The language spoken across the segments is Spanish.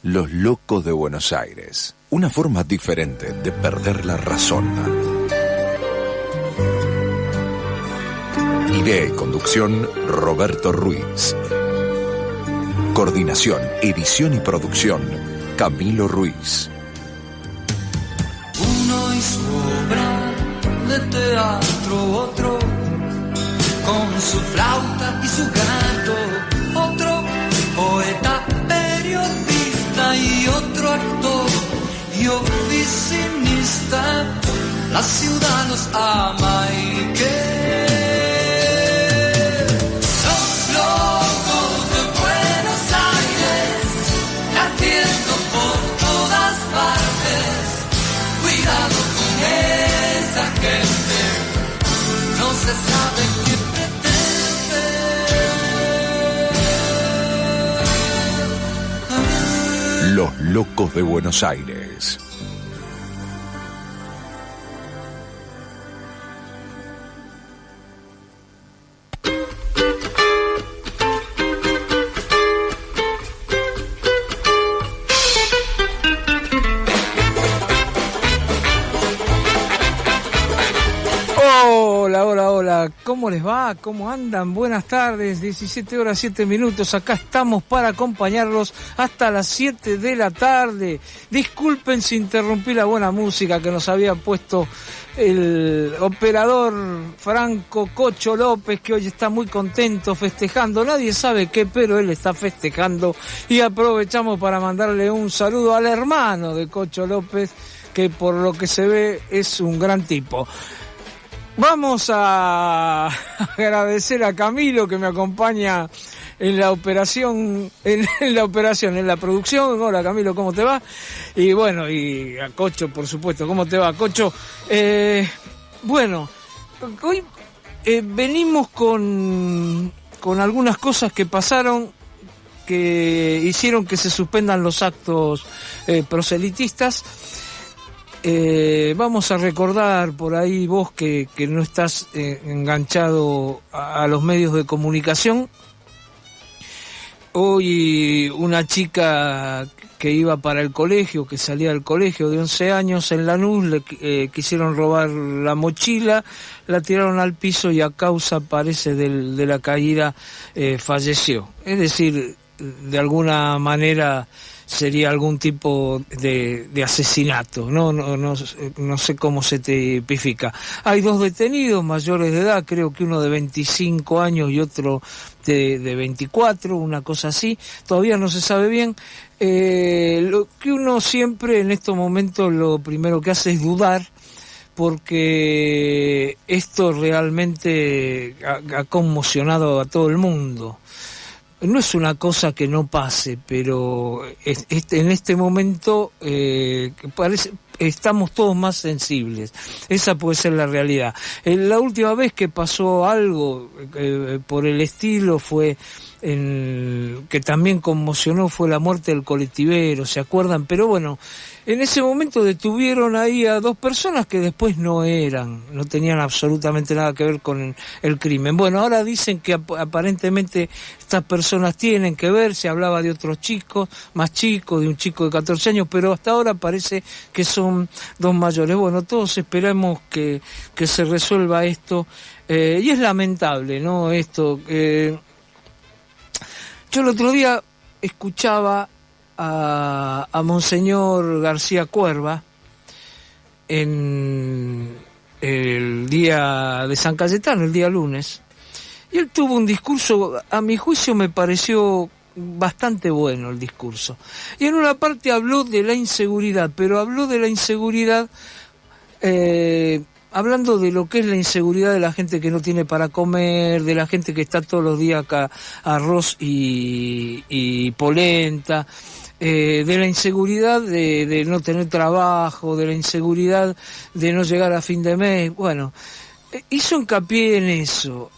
Los locos de Buenos Aires. Una forma diferente de perder la razón. Idea y conducción, Roberto Ruiz. Coordinación, edición y producción, Camilo Ruiz. Uno y su obra de teatro, otro con su flauta y su canto, otro poeta, periodista y otro actor y oficinista. La ciudad los ama y que los locos de Buenos Aires latiendo por todas partes. Cuidado con esa gente, no se sabe qué pretende. Los locos de Buenos Aires. Hola, ¿cómo les va? ¿Cómo andan? Buenas tardes, 17 horas 7 minutos, acá estamos para acompañarlos hasta las 7 de la tarde. Disculpen si interrumpí la buena música que nos había puesto el operador Franco Cocho López, que hoy está muy contento festejando, nadie sabe qué, pero él está festejando y aprovechamos para mandarle un saludo al hermano de Cocho López, que por lo que se ve es un gran tipo. Vamos a agradecer a Camilo que me acompaña en la operación, en la producción. Hola Camilo, ¿cómo te va? Y bueno, y a Cocho, por supuesto, ¿cómo te va, Cocho? Bueno, hoy venimos con algunas cosas que pasaron que hicieron que se suspendan los actos proselitistas. Vamos a recordar por ahí, vos que no estás enganchado a los medios de comunicación. Hoy una chica que iba para el colegio, que salía del colegio de 11 años en Lanús, le quisieron robar la mochila, la tiraron al piso y a causa, parece, de la caída falleció. Es decir, de alguna manera sería algún tipo de asesinato, no sé cómo se tipifica. Hay dos detenidos mayores de edad, creo que uno de 25 años y otro de 24, una cosa así, todavía no se sabe bien. Lo que uno siempre en estos momentos lo primero que hace es dudar, porque esto realmente ha conmocionado a todo el mundo. No es una cosa que no pase, pero en este momento estamos todos más sensibles. Esa puede ser la realidad. La última vez que pasó algo por el estilo fue que también conmocionó, fue la muerte del colectivero, ¿se acuerdan? Pero bueno, en ese momento detuvieron ahí a dos personas que después no tenían absolutamente nada que ver con el crimen. Bueno, ahora dicen que aparentemente estas personas tienen que ver, se hablaba de otros chicos, más chicos, de un chico de 14 años, pero hasta ahora parece que son dos mayores. Bueno, todos esperamos que se resuelva esto, y es lamentable, ¿no? Esto, yo el otro día escuchaba a Monseñor García Cuerva en el día de San Cayetano, el día lunes, y él tuvo un discurso, a mi juicio me pareció bastante bueno el discurso, y en una parte habló de la inseguridad, pero habló de la inseguridad hablando de lo que es la inseguridad de la gente que no tiene para comer, de la gente que está todos los días acá, arroz y polenta, de la inseguridad de no tener trabajo, de la inseguridad de no llegar a fin de mes. Bueno, hizo hincapié en eso.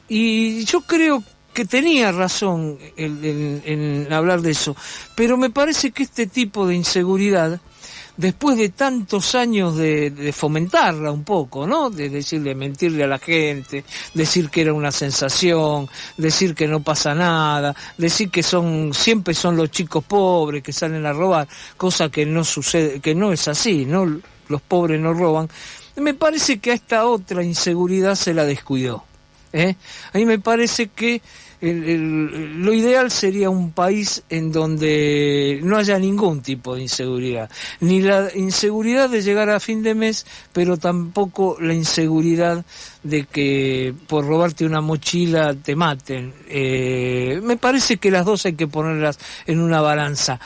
Y yo creo que tenía razón en hablar de eso, pero me parece que este tipo de inseguridad después de tantos años de fomentarla un poco, ¿no? De decirle, mentirle a la gente, decir que era una sensación, decir que no pasa nada, decir que siempre son los chicos pobres que salen a robar, cosa que no sucede, que no es así, ¿no? Los pobres no roban. Me parece que a esta otra inseguridad se la descuidó. A mí me parece que lo ideal sería un país en donde no haya ningún tipo de inseguridad, ni la inseguridad de llegar a fin de mes, pero tampoco la inseguridad de que por robarte una mochila te maten. Me parece que las dos hay que ponerlas en una balanza.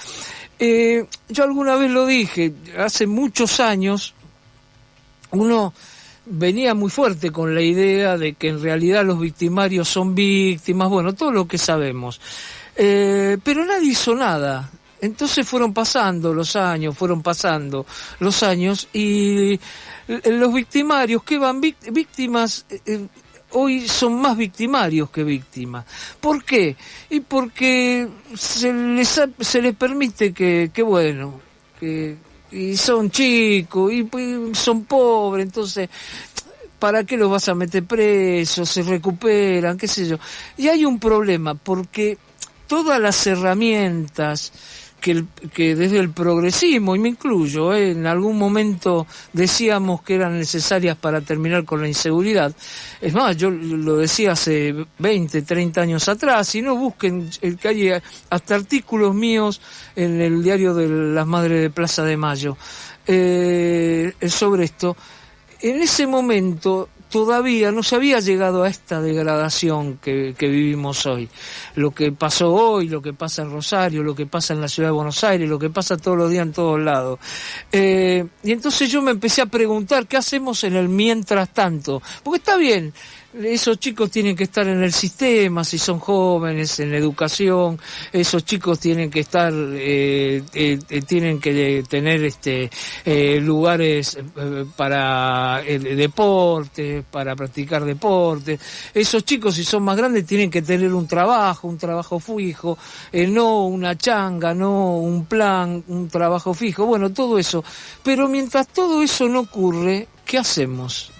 Yo alguna vez lo dije, hace muchos años uno venía muy fuerte con la idea de que en realidad los victimarios son víctimas, bueno, todo lo que sabemos. Pero nadie hizo nada. Entonces fueron pasando los años, y los victimarios que van víctimas, hoy son más victimarios que víctimas. ¿Por qué? Y porque se les permite que y son chicos, y son pobres, entonces, ¿para qué los vas a meter presos? Se recuperan, qué sé yo. Y hay un problema, porque todas las herramientas que desde el progresismo, y me incluyo, en algún momento decíamos que eran necesarias para terminar con la inseguridad. Es más, yo lo decía hace 20, 30 años atrás, y no busquen que hay hasta artículos míos en el diario de las Madres de Plaza de Mayo sobre esto. En ese momento todavía no se había llegado a esta degradación que vivimos hoy. Lo que pasó hoy, lo que pasa en Rosario, lo que pasa en la ciudad de Buenos Aires, lo que pasa todos los días en todos lados. Y entonces yo me empecé a preguntar, ¿qué hacemos en el mientras tanto? Porque está bien, esos chicos tienen que estar en el sistema, si son jóvenes, en la educación, esos chicos tienen que estar, tienen que tener lugares para deporte, para practicar deporte. Esos chicos, si son más grandes, tienen que tener un trabajo fijo, no una changa, no un plan, un trabajo fijo, bueno, todo eso. Pero mientras todo eso no ocurre, ¿qué hacemos?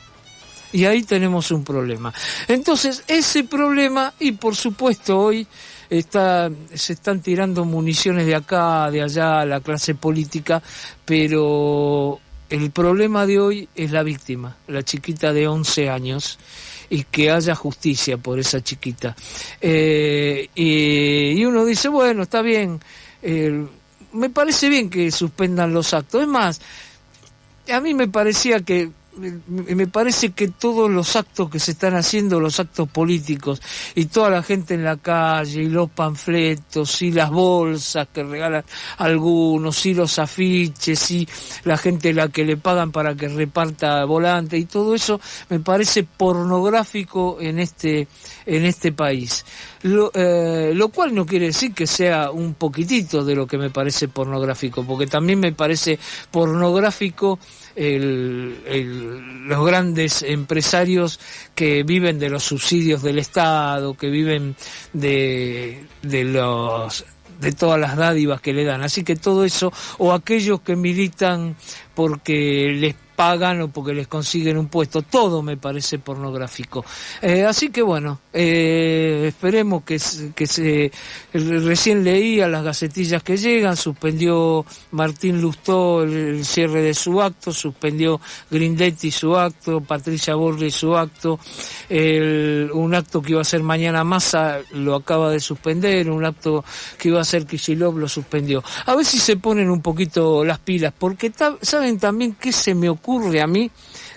Y ahí tenemos un problema. Entonces, ese problema, y por supuesto hoy se están tirando municiones de acá, de allá, a la clase política, pero el problema de hoy es la víctima, la chiquita de 11 años, y que haya justicia por esa chiquita. Y uno dice, bueno, está bien, me parece bien que suspendan los actos. Es más, a mí me parece que todos los actos que se están haciendo, los actos políticos, y toda la gente en la calle, y los panfletos, y las bolsas que regalan algunos, y los afiches, y la gente a la que le pagan para que reparta volantes, y todo eso me parece pornográfico en este país. Lo cual no quiere decir que sea un poquitito de lo que me parece pornográfico, porque también me parece pornográfico los grandes empresarios que viven de los subsidios del Estado, que viven de todas las dádivas que le dan. Así que todo eso, o aquellos que militan porque les pagan o porque les consiguen un puesto, todo me parece pornográfico. Así que bueno, esperemos que recién leía las gacetillas que llegan, suspendió Martín Lustó el cierre de su acto, suspendió Grindetti su acto, Patricia Borghi su acto, un acto que iba a ser mañana Massa lo acaba de suspender, un acto que iba a ser Kicillof lo suspendió. A ver si se ponen un poquito las pilas, porque ¿saben también qué se me ocurre a mí?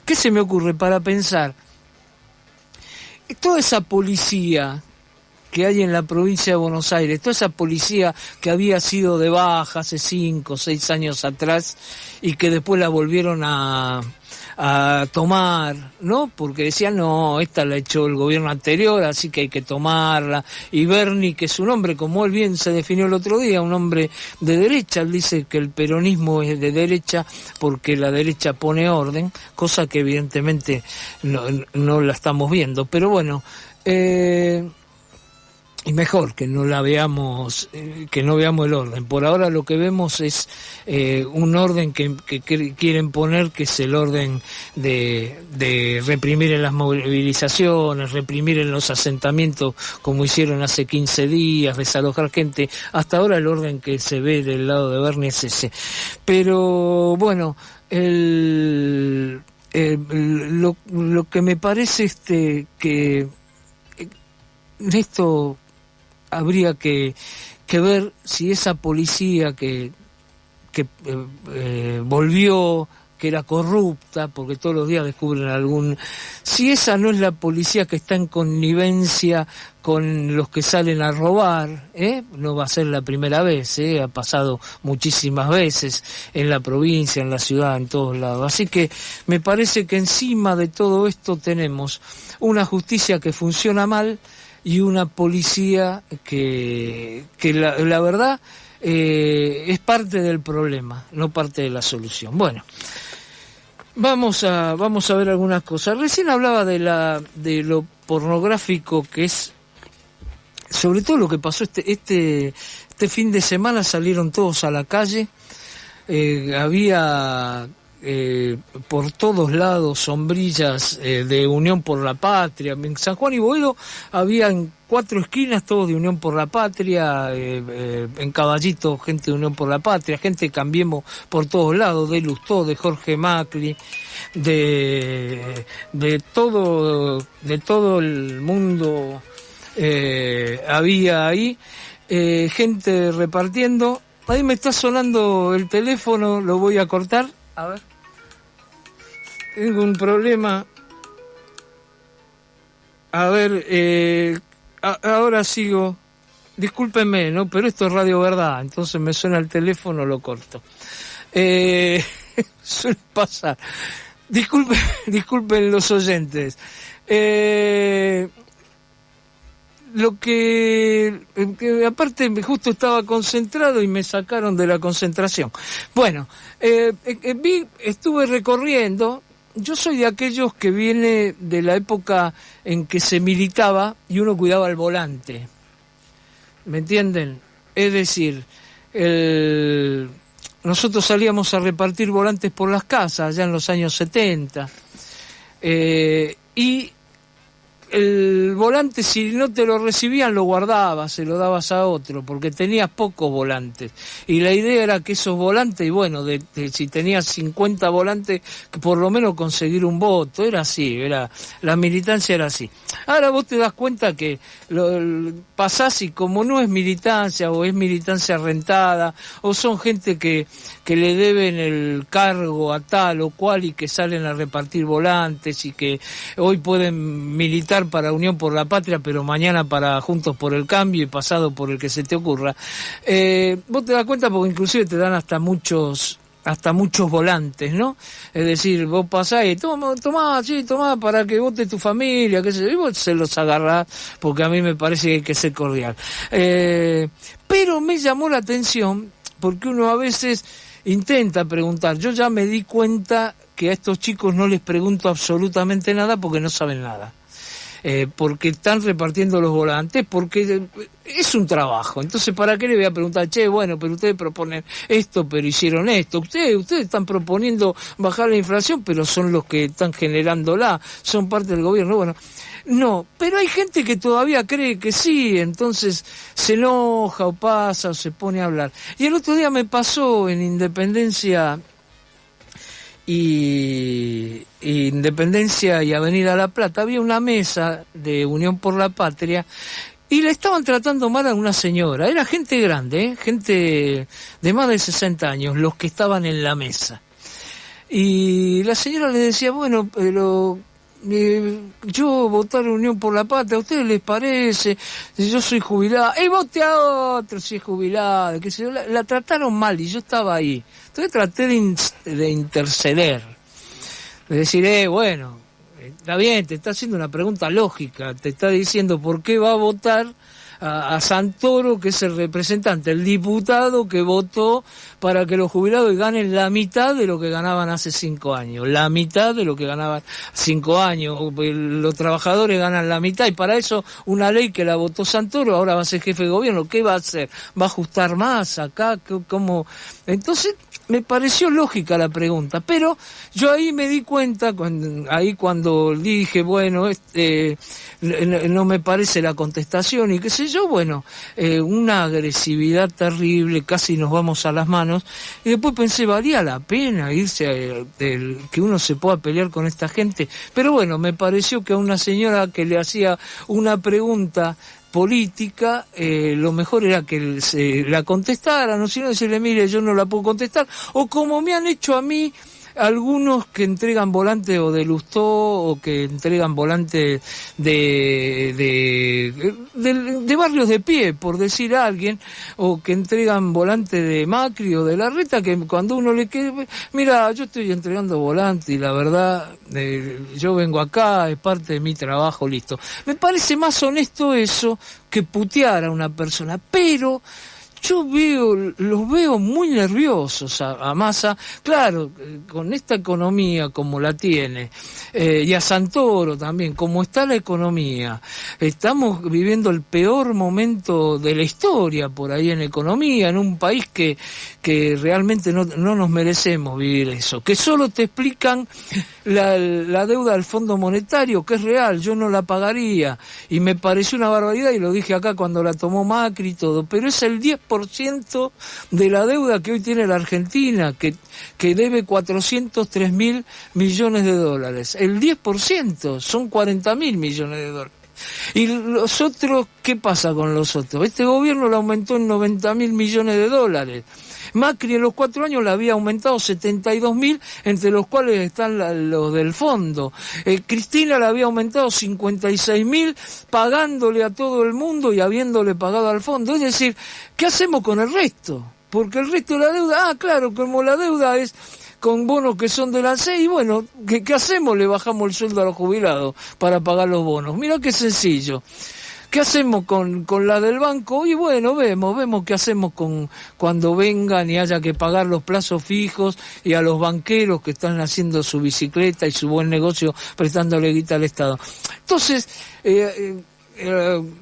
¿Qué se me ocurre para pensar? Toda esa policía que hay en la provincia de Buenos Aires, toda esa policía que había sido de baja hace 5 o 6 años atrás y que después la volvieron a tomar, ¿no? Porque decían, no, esta la echó el gobierno anterior, así que hay que tomarla. Y Bernie, que es un hombre, como él bien se definió el otro día, un hombre de derecha, él dice que el peronismo es de derecha porque la derecha pone orden, cosa que evidentemente no la estamos viendo. Pero bueno, y mejor que no la veamos, que no veamos el orden. Por ahora lo que vemos es un orden que quieren poner, que es el orden de reprimir en las movilizaciones, reprimir en los asentamientos, como hicieron hace 15 días, desalojar gente. Hasta ahora el orden que se ve del lado de Bernie es ese. Pero bueno, lo que me parece que esto habría que ver si esa policía que volvió, que era corrupta, porque todos los días descubren si esa no es la policía que está en connivencia con los que salen a robar, no va a ser la primera vez, ha pasado muchísimas veces en la provincia, en la ciudad, en todos lados. Así que me parece que encima de todo esto tenemos una justicia que funciona mal y una policía que la verdad es parte del problema, no parte de la solución. Bueno, vamos a ver algunas cosas. Recién hablaba de lo pornográfico que es, sobre todo lo que pasó este fin de semana. Salieron todos a la calle, había por todos lados sombrillas de Unión por la Patria. En San Juan y Boedo habían 4 esquinas, todos de Unión por la Patria, en Caballito gente de Unión por la Patria, gente de Cambiemos por todos lados, de Lustó, de Jorge Macri, de todo el mundo había ahí, gente repartiendo. Ahí me está sonando el teléfono, lo voy a cortar. A ver, tengo un problema. A ver, ahora sigo. Discúlpenme, ¿no? Pero esto es Radio Verdad, entonces me suena el teléfono, lo corto. Suele pasar. Disculpen los oyentes. Lo que aparte justo estaba concentrado y me sacaron de la concentración. Bueno, estuve recorriendo. Yo soy de aquellos que viene de la época en que se militaba y uno cuidaba el volante. ¿Me entienden? Es decir, nosotros salíamos a repartir volantes por las casas allá en los años 70. Y el volante, si no te lo recibían, lo guardabas, se lo dabas a otro, porque tenías pocos volantes. Y la idea era que esos volantes, y bueno, si tenías 50 volantes, que por lo menos conseguir un voto. Era así, la militancia era así. Ahora vos te das cuenta que pasás y como no es militancia, o es militancia rentada, o son gente que le deben el cargo a tal o cual y que salen a repartir volantes y que hoy pueden militar para Unión por la Patria, pero mañana para Juntos por el Cambio y pasado por el que se te ocurra. Vos te das cuenta porque inclusive te dan hasta muchos volantes, ¿no? Es decir, vos pasás y tomá para que vote tu familia, qué sé yo, y vos se los agarrás, porque a mí me parece que hay que ser cordial. Pero me llamó la atención porque uno a veces intenta preguntar. Yo ya me di cuenta que a estos chicos no les pregunto absolutamente nada porque no saben nada. Porque están repartiendo los volantes, porque es un trabajo. Entonces, ¿para qué le voy a preguntar? Bueno, pero ustedes proponen esto, pero hicieron esto. Ustedes están proponiendo bajar la inflación, pero son los que están generándola, son parte del gobierno. Bueno, no, pero hay gente que todavía cree que sí, entonces se enoja o pasa o se pone a hablar. Y el otro día me pasó en Independencia y Avenida La Plata, había una mesa de Unión por la Patria y le estaban tratando mal a una señora. Era gente grande, gente de más de 60 años, los que estaban en la mesa. Y la señora le decía, bueno, pero yo votar Unión por la Patria, ¿a ustedes les parece? Yo soy jubilada. Vote a otro si es jubilada. Que se la trataron mal y yo estaba ahí. Entonces traté de interceder. De decir, bueno, está bien, te está haciendo una pregunta lógica. Te está diciendo por qué va a votar a Santoro, que es el representante, el diputado que votó para que los jubilados ganen la mitad de lo que ganaban hace 5 años. La mitad de lo que ganaban 5 años. Los trabajadores ganan la mitad y para eso una ley que la votó Santoro, ahora va a ser jefe de gobierno. ¿Qué va a hacer? ¿Va a ajustar más acá? ¿Cómo? Entonces me pareció lógica la pregunta, pero yo ahí me di cuenta, cuando dije, bueno, no me parece la contestación y qué sé yo, bueno, una agresividad terrible, casi nos vamos a las manos, y después pensé, valía la pena irse que uno se pueda pelear con esta gente, pero bueno, me pareció que a una señora que le hacía una pregunta política, lo mejor era que la contestara, no sino decirle, mire, yo no la puedo contestar, o como me han hecho a mí algunos que entregan volante o de Lustó o que entregan volante de barrios de pie, por decir a alguien, o que entregan volante de Macri o de Larreta, que cuando uno le quede, mira, yo estoy entregando volante y la verdad, yo vengo acá, es parte de mi trabajo, listo. Me parece más honesto eso que putear a una persona, pero yo los veo muy nerviosos a Massa, claro, con esta economía como la tiene, y a Santoro también, como está la economía. Estamos viviendo el peor momento de la historia por ahí en economía, en un país que realmente no nos merecemos vivir eso, que solo te explican la deuda del Fondo Monetario, que es real, yo no la pagaría, y me pareció una barbaridad, y lo dije acá cuando la tomó Macri y todo, pero es el 10% de la deuda que hoy tiene la Argentina, que debe 403.000 millones de dólares. El 10% son 40.000 millones de dólares. Y los otros, ¿qué pasa con los otros? Este gobierno lo aumentó en 90.000 millones de dólares. Macri en los 4 años le había aumentado 72.000, entre los cuales están los del fondo. Cristina le había aumentado 56.000, pagándole a todo el mundo y habiéndole pagado al fondo. Es decir, ¿qué hacemos con el resto? Porque el resto de la deuda, claro, como la deuda es con bonos que son de la CEI, bueno, ¿qué hacemos? Le bajamos el sueldo a los jubilados para pagar los bonos. Mira qué sencillo. ¿Qué hacemos con la del banco? Y bueno, vemos qué hacemos cuando vengan y haya que pagar los plazos fijos y a los banqueros que están haciendo su bicicleta y su buen negocio prestándole guita al Estado. Entonces,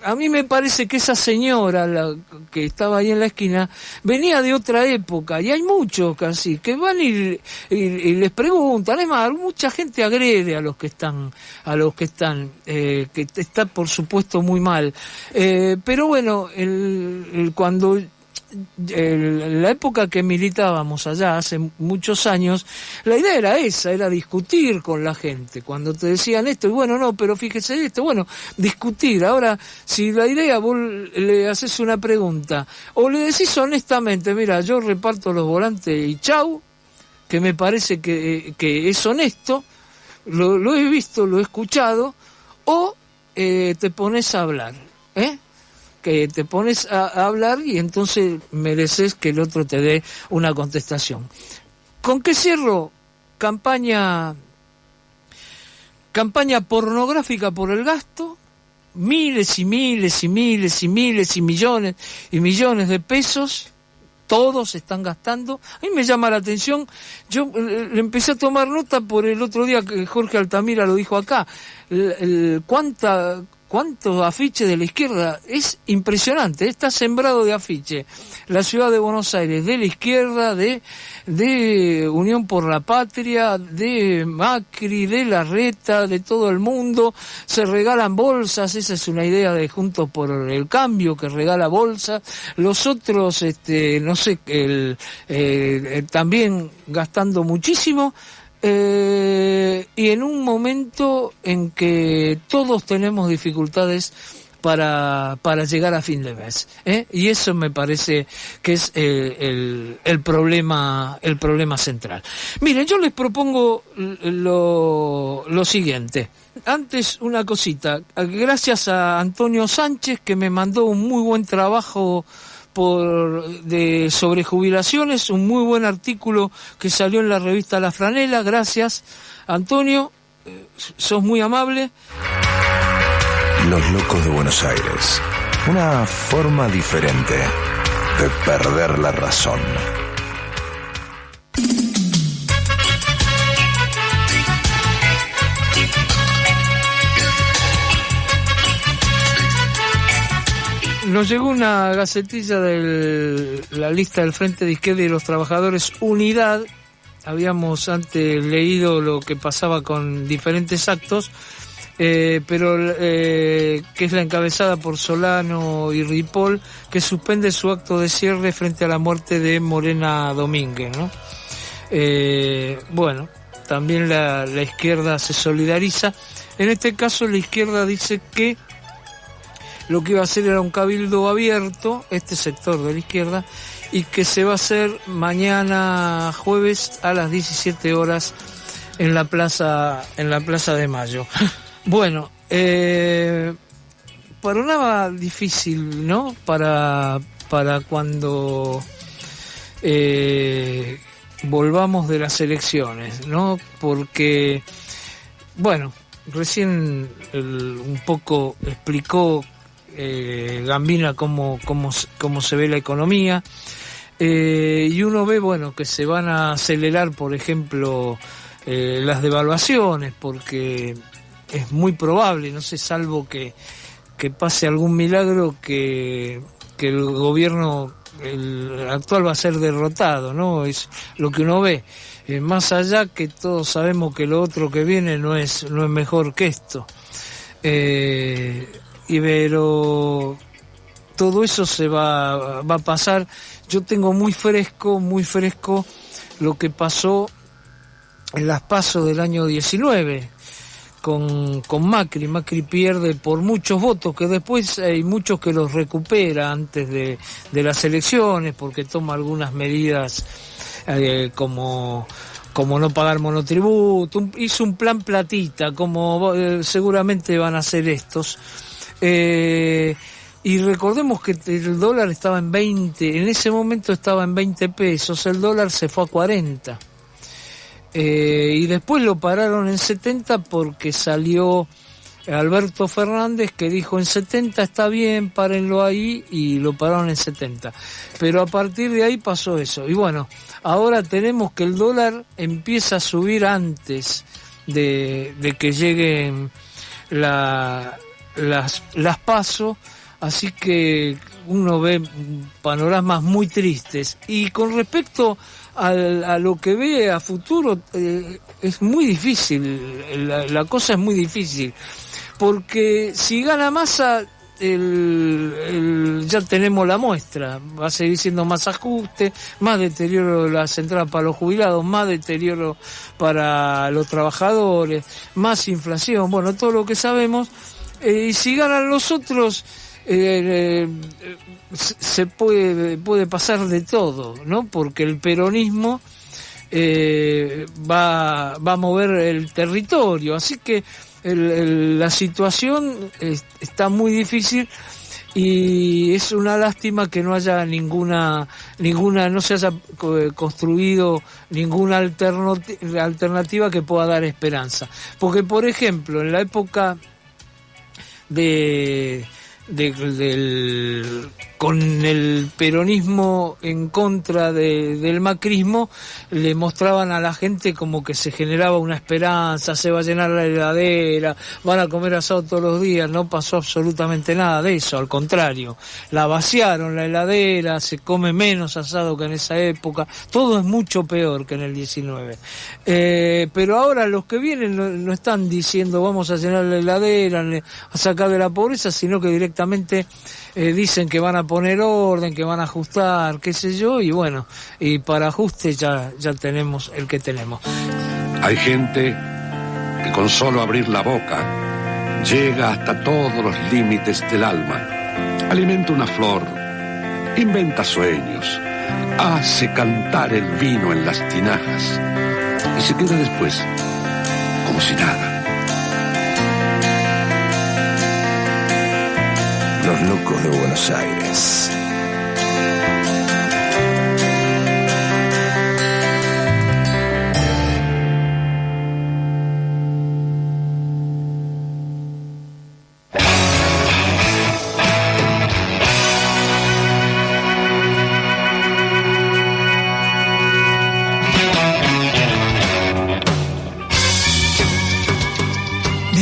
a mí me parece que esa señora, la que estaba ahí en la esquina, venía de otra época, y hay muchos casi que van y les preguntan. Además, mucha gente agrede a los que están, que está por supuesto muy mal, pero bueno, cuando la época que militábamos allá hace muchos años, la idea era esa, era discutir con la gente. Cuando te decían esto, y bueno, no, pero fíjese esto, bueno, discutir. Ahora, si la idea vos le haces una pregunta, o le decís honestamente, mira, yo reparto los volantes y chau, que me parece que es honesto, lo he visto, lo he escuchado, o te pones a hablar, que te pones a hablar y entonces mereces que el otro te dé una contestación. ¿Con qué cierro? Campaña pornográfica por el gasto, miles y miles y miles y miles y millones de pesos, todos están gastando. A mí me llama la atención, yo le empecé a tomar nota por el otro día que Jorge Altamira lo dijo acá, cuántos afiches de la izquierda, es impresionante, está sembrado de afiches la ciudad de Buenos Aires, de la izquierda, de Unión por la Patria, de Macri, de Larreta, de todo el mundo, se regalan bolsas, esa es una idea de Juntos por el Cambio, que regala bolsas, los otros, no sé, también gastando muchísimo, y en un momento en que todos tenemos dificultades para llegar a fin de mes, y eso me parece que es el problema central. Miren, yo les propongo lo siguiente. Antes, una cosita, gracias a Antonio Sánchez, que me mandó un muy buen trabajo sobre jubilaciones, un muy buen artículo que salió en la revista La Franela. Gracias, Antonio, sos muy amable. Los Locos de Buenos Aires, Una forma diferente de perder la razón. Nos llegó una gacetilla de la lista del Frente de Izquierda y los Trabajadores Unidad. Habíamos antes leído lo que pasaba con diferentes actos, pero que es la encabezada por Solano y Ripoll, que suspende su acto de cierre frente a la muerte de Morena Domínguez, ¿no? Bueno, también la izquierda se solidariza. En este caso la izquierda dice que lo que iba a hacer era un cabildo abierto, este sector de la izquierda, y que se va a hacer mañana jueves a las 17 horas en la Plaza de Mayo. Bueno, panorama difícil, ¿no? Para cuando volvamos de las elecciones, ¿no? Porque, bueno, recién un poco explicó Gambina cómo se ve la economía, y uno ve, bueno, que se van a acelerar, por ejemplo, las devaluaciones, porque es muy probable, no sé, salvo que pase algún milagro, que el gobierno actual va a ser derrotado, ¿no? Es lo que uno ve. Más allá que todos sabemos que lo otro que viene no es mejor que esto. Pero todo eso se va a pasar. Yo tengo muy fresco lo que pasó en las PASO del año 19 con Macri. Macri pierde por muchos votos, que después hay muchos que los recupera antes de las elecciones, porque toma algunas medidas como no pagar monotributo, hizo un plan platita, como seguramente van a hacer estos. Y recordemos que el dólar estaba en 20, en ese momento estaba en 20 pesos, el dólar se fue a 40. Y después lo pararon en 70 porque salió Alberto Fernández, que dijo en 70 está bien, párenlo ahí, y lo pararon en 70. Pero a partir de ahí pasó eso. Y bueno, ahora tenemos que el dólar empieza a subir antes de que lleguen las PASO, así que uno ve panoramas muy tristes. Y con respecto a lo que ve a futuro, es muy difícil, la cosa es muy difícil, porque si gana Massa, ya tenemos la muestra, va a seguir siendo más ajuste, más deterioro de las entradas para los jubilados, más deterioro para los trabajadores, más inflación, bueno, todo lo que sabemos. Y si ganan los otros, se puede pasar de todo, ¿no? Porque el peronismo va a mover el territorio, así que la situación está muy difícil, y es una lástima que no haya no se haya construido ninguna alternativa que pueda dar esperanza. Porque, por ejemplo, en la época con el peronismo en contra del macrismo, le mostraban a la gente como que se generaba una esperanza, se va a llenar la heladera, van a comer asado todos los días. No pasó absolutamente nada de eso, al contrario, la vaciaron la heladera, se come menos asado que en esa época, todo es mucho peor que en el 19. Pero ahora los que vienen no están diciendo vamos a llenar la heladera, a sacar de la pobreza, sino que directamente dicen que van a poner orden, que van a ajustar, qué sé yo, y bueno, y para ajuste ya tenemos el que tenemos. Hay gente que con solo abrir la boca llega hasta todos los límites del alma, alimenta una flor, inventa sueños, hace cantar el vino en las tinajas y se queda después como si nada. Los locos de Buenos Aires.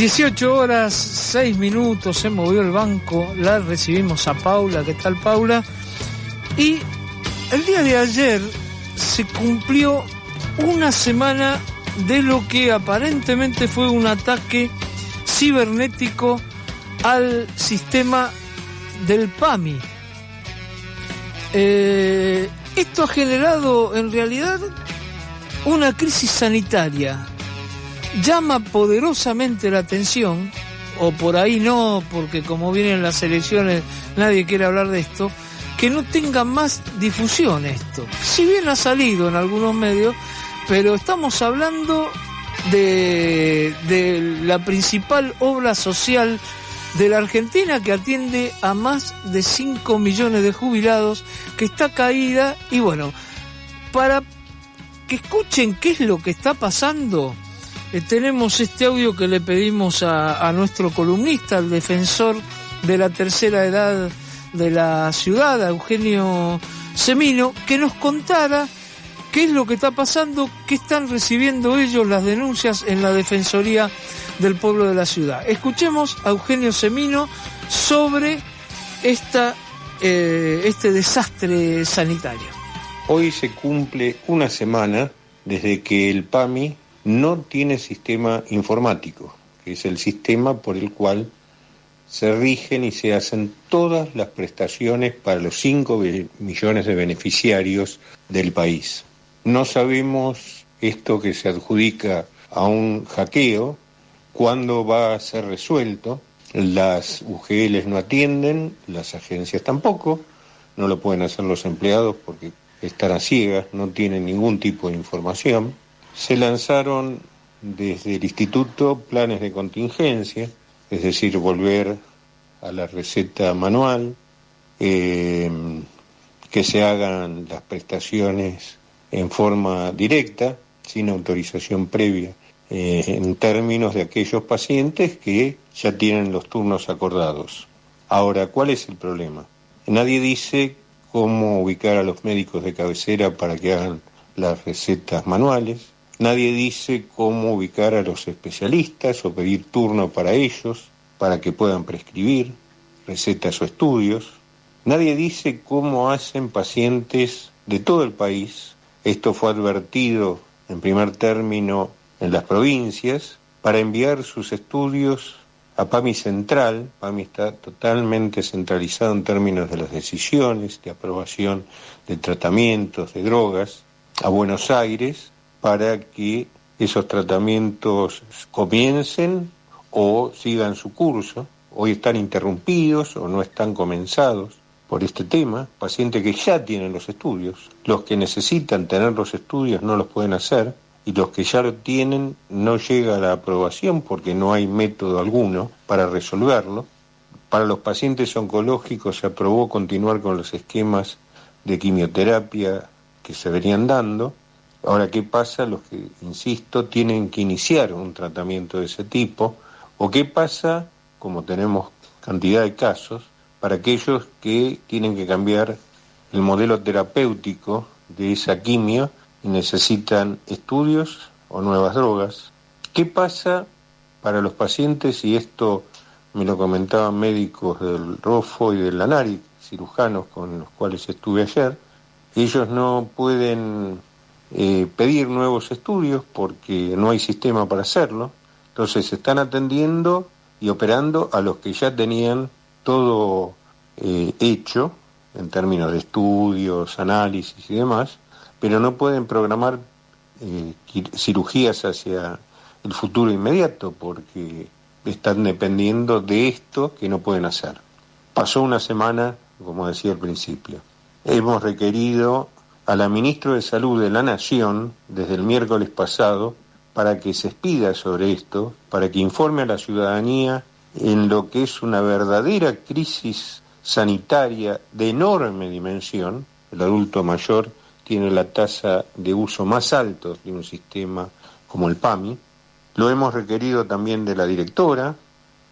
18:06, se movió el banco, la recibimos a Paula. ¿Qué tal, Paula? Y el día de ayer se cumplió una semana de lo que aparentemente fue un ataque cibernético al sistema del PAMI. Esto ha generado en realidad una crisis sanitaria. Llama poderosamente la atención, o por ahí no, porque como vienen las elecciones nadie quiere hablar de esto, que no tenga más difusión esto. Si bien ha salido en algunos medios, pero estamos hablando de la principal obra social de la Argentina, que atiende a más de 5 millones de jubilados, que está caída. Y bueno, para que escuchen qué es lo que está pasando, tenemos este audio que le pedimos a nuestro columnista, el defensor de la tercera edad de la ciudad, a Eugenio Semino, que nos contara qué es lo que está pasando, qué están recibiendo ellos las denuncias en la Defensoría del Pueblo de la Ciudad. Escuchemos a Eugenio Semino sobre este desastre sanitario. Hoy se cumple una semana desde que el PAMI no tiene sistema informático, que es el sistema por el cual se rigen y se hacen todas las prestaciones para los 5 millones de beneficiarios del país. No sabemos esto que se adjudica a un hackeo, cuándo va a ser resuelto. Las UGLs no atienden, las agencias tampoco, no lo pueden hacer los empleados porque están a ciegas, no tienen ningún tipo de información. Se lanzaron desde el instituto planes de contingencia, es decir, volver a la receta manual, que se hagan las prestaciones en forma directa, sin autorización previa, en términos de aquellos pacientes que ya tienen los turnos acordados. Ahora, ¿cuál es el problema? Nadie dice cómo ubicar a los médicos de cabecera para que hagan las recetas manuales. Nadie dice cómo ubicar a los especialistas o pedir turno para ellos, para que puedan prescribir recetas o estudios. Nadie dice cómo hacen pacientes de todo el país. Esto fue advertido en primer término en las provincias para enviar sus estudios a PAMI Central. PAMI está totalmente centralizado en términos de las decisiones, de aprobación de tratamientos, de drogas, a Buenos Aires, para que esos tratamientos comiencen o sigan su curso. Hoy están interrumpidos o no están comenzados por este tema. Pacientes que ya tienen los estudios, los que necesitan tener los estudios no los pueden hacer, y los que ya lo tienen no llega a la aprobación porque no hay método alguno para resolverlo. Para los pacientes oncológicos se aprobó continuar con los esquemas de quimioterapia que se venían dando. Ahora, ¿qué pasa? Los que, insisto, tienen que iniciar un tratamiento de ese tipo, o qué pasa, como tenemos cantidad de casos, para aquellos que tienen que cambiar el modelo terapéutico de esa quimio y necesitan estudios o nuevas drogas. ¿Qué pasa para los pacientes? Y esto me lo comentaban médicos del ROFO y del ANARI, cirujanos con los cuales estuve ayer. Ellos no pueden pedir nuevos estudios porque no hay sistema para hacerlo. Entonces se están atendiendo y operando a los que ya tenían todo hecho en términos de estudios, análisis y demás, pero no pueden programar cirugías hacia el futuro inmediato porque están dependiendo de esto que no pueden hacer. Pasó una semana, como decía al principio. Hemos requerido a la ministra de Salud de la Nación desde el miércoles pasado para que se expida sobre esto, para que informe a la ciudadanía en lo que es una verdadera crisis sanitaria de enorme dimensión. El adulto mayor tiene la tasa de uso más alta de un sistema como el PAMI. Lo hemos requerido también de la directora.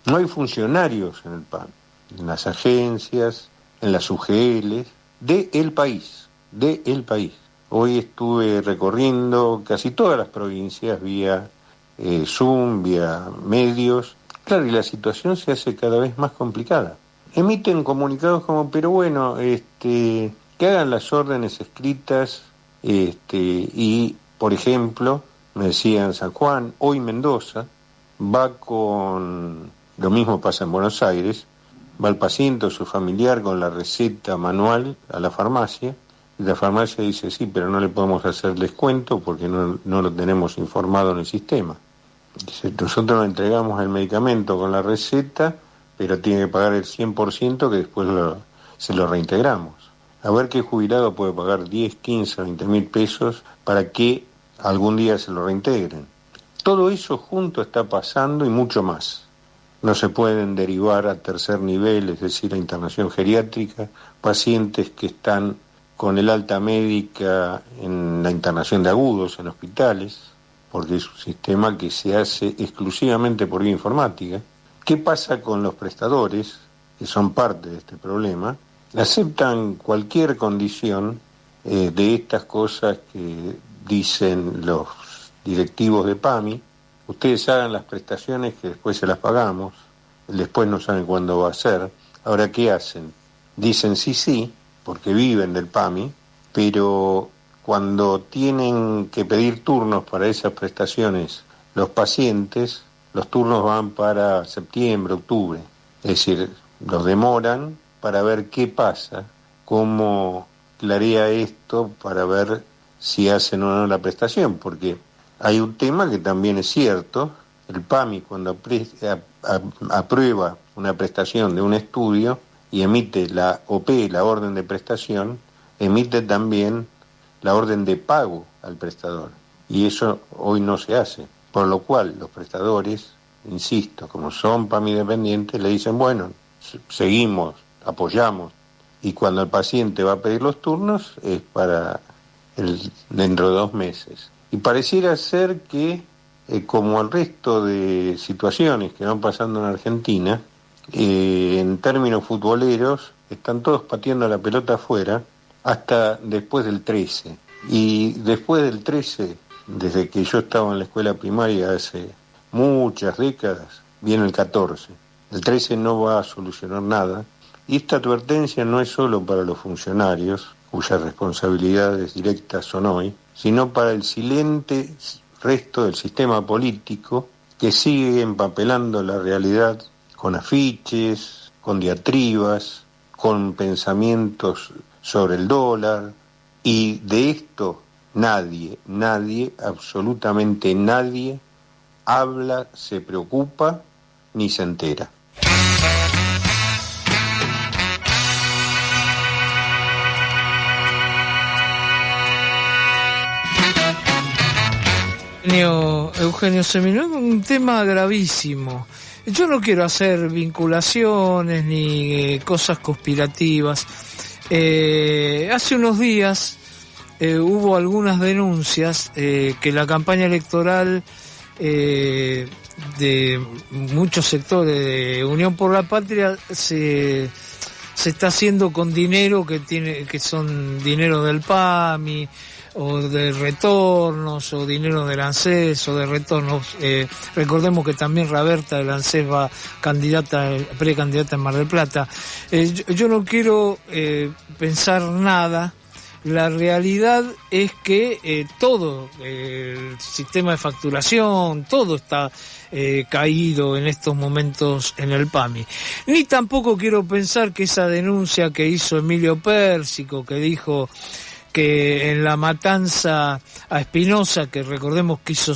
No hay funcionarios en el PAMI, en las agencias, en las UGLs, del país. Hoy estuve recorriendo casi todas las provincias vía Zoom, vía medios, Claro, y la situación se hace cada vez más complicada. Emiten comunicados como, pero bueno, que hagan las órdenes escritas, y, por ejemplo, me decían San Juan, hoy Mendoza, va con, lo mismo pasa en Buenos Aires, va el paciente o su familiar con la receta manual a la farmacia, y la farmacia dice, sí, pero no le podemos hacer descuento porque no lo tenemos informado en el sistema. Dice, nosotros le entregamos el medicamento con la receta, pero tiene que pagar el 100% que después se lo reintegramos. A ver qué jubilado puede pagar 10, 15, 20 mil pesos para que algún día se lo reintegren. Todo eso junto está pasando y mucho más. No se pueden derivar a tercer nivel, es decir, a internación geriátrica, pacientes que están con el alta médica en la internación de agudos en hospitales, porque es un sistema que se hace exclusivamente por vía informática. ¿Qué pasa con los prestadores, que son parte de este problema? Aceptan cualquier condición de estas cosas que dicen los directivos de PAMI. Ustedes hagan las prestaciones que después se las pagamos, después no saben cuándo va a ser. Ahora, ¿qué hacen? Dicen sí, porque viven del PAMI, pero cuando tienen que pedir turnos para esas prestaciones los pacientes, los turnos van para septiembre, octubre. Es decir, los demoran para ver qué pasa, cómo clarea esto para ver si hacen o no la prestación, porque hay un tema que también es cierto, el PAMI cuando aprueba una prestación de un estudio y emite la OP, la orden de prestación, emite también la orden de pago al prestador, y eso hoy no se hace, por lo cual los prestadores, insisto, como son PAMI dependientes, le dicen, bueno, seguimos, apoyamos, y cuando el paciente va a pedir los turnos es para dentro de 2 meses. Y pareciera ser que, como el resto de situaciones que van pasando en Argentina, en términos futboleros, están todos pateando la pelota afuera hasta después del 13. Y después del 13, desde que yo estaba en la escuela primaria hace muchas décadas, viene el 14. El 13 no va a solucionar nada. Y esta advertencia no es solo para los funcionarios, cuyas responsabilidades directas son hoy, sino para el silente resto del sistema político que sigue empapelando la realidad con afiches, con diatribas, con pensamientos sobre el dólar, y de esto nadie, absolutamente nadie, habla, se preocupa ni se entera. Eugenio Seminó, un tema gravísimo. Yo no quiero hacer vinculaciones ni cosas conspirativas. Hace unos días hubo algunas denuncias que la campaña electoral de muchos sectores de Unión por la Patria se está haciendo con dinero que son dinero del PAMI, o de retornos, o dinero del ANSES, o de retornos. Recordemos que también Raberta del ANSES va precandidata en Mar del Plata. Yo no quiero pensar nada. La realidad es que todo el sistema de facturación, todo está caído en estos momentos en el PAMI. Ni tampoco quiero pensar que esa denuncia que hizo Emilio Pérsico, que dijo que en la matanza a Espinosa, que recordemos que hizo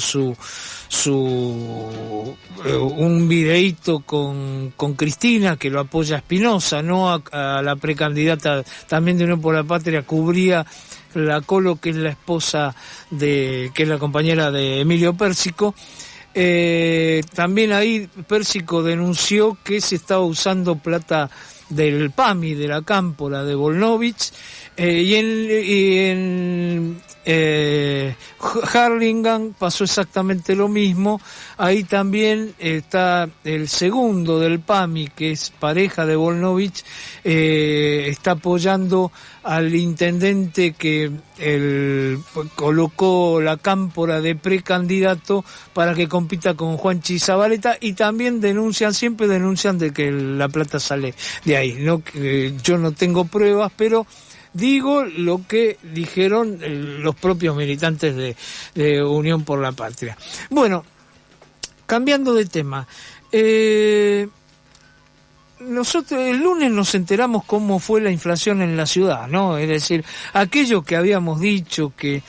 un videíto con Cristina, que lo apoya a Espinosa, no a la precandidata también de Unión por la Patria, cubría la Colo, que es la esposa que es la compañera de Emilio Pérsico. También ahí Pérsico denunció que se estaba usando plata del PAMI, de la Cámpora, de Volnovich, y en Harlingen pasó exactamente lo mismo. Ahí también está el segundo del PAMI, que es pareja de Volnovich, está apoyando al intendente que colocó la cámpora de precandidato para que compita con Juanchi Zabaleta, y también siempre denuncian de que la plata sale de ahí. No, yo no tengo pruebas, pero digo lo que dijeron los propios militantes de Unión por la Patria. Bueno, cambiando de tema, nosotros el lunes nos enteramos cómo fue la inflación en la ciudad, ¿no? Es decir, aquello que habíamos dicho que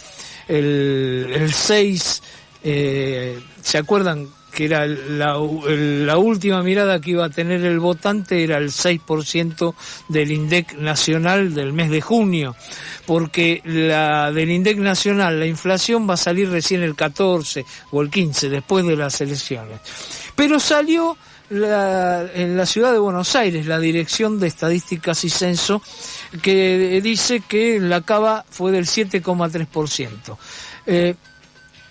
el 6, ¿se acuerdan? Que era la última mirada que iba a tener el votante, era el 6% del INDEC nacional del mes de junio, porque del INDEC nacional, la inflación va a salir recién el 14 o el 15, después de las elecciones. Pero salió en la ciudad de Buenos Aires, la Dirección de Estadísticas y Censo, que dice que la cava fue del 7,3%.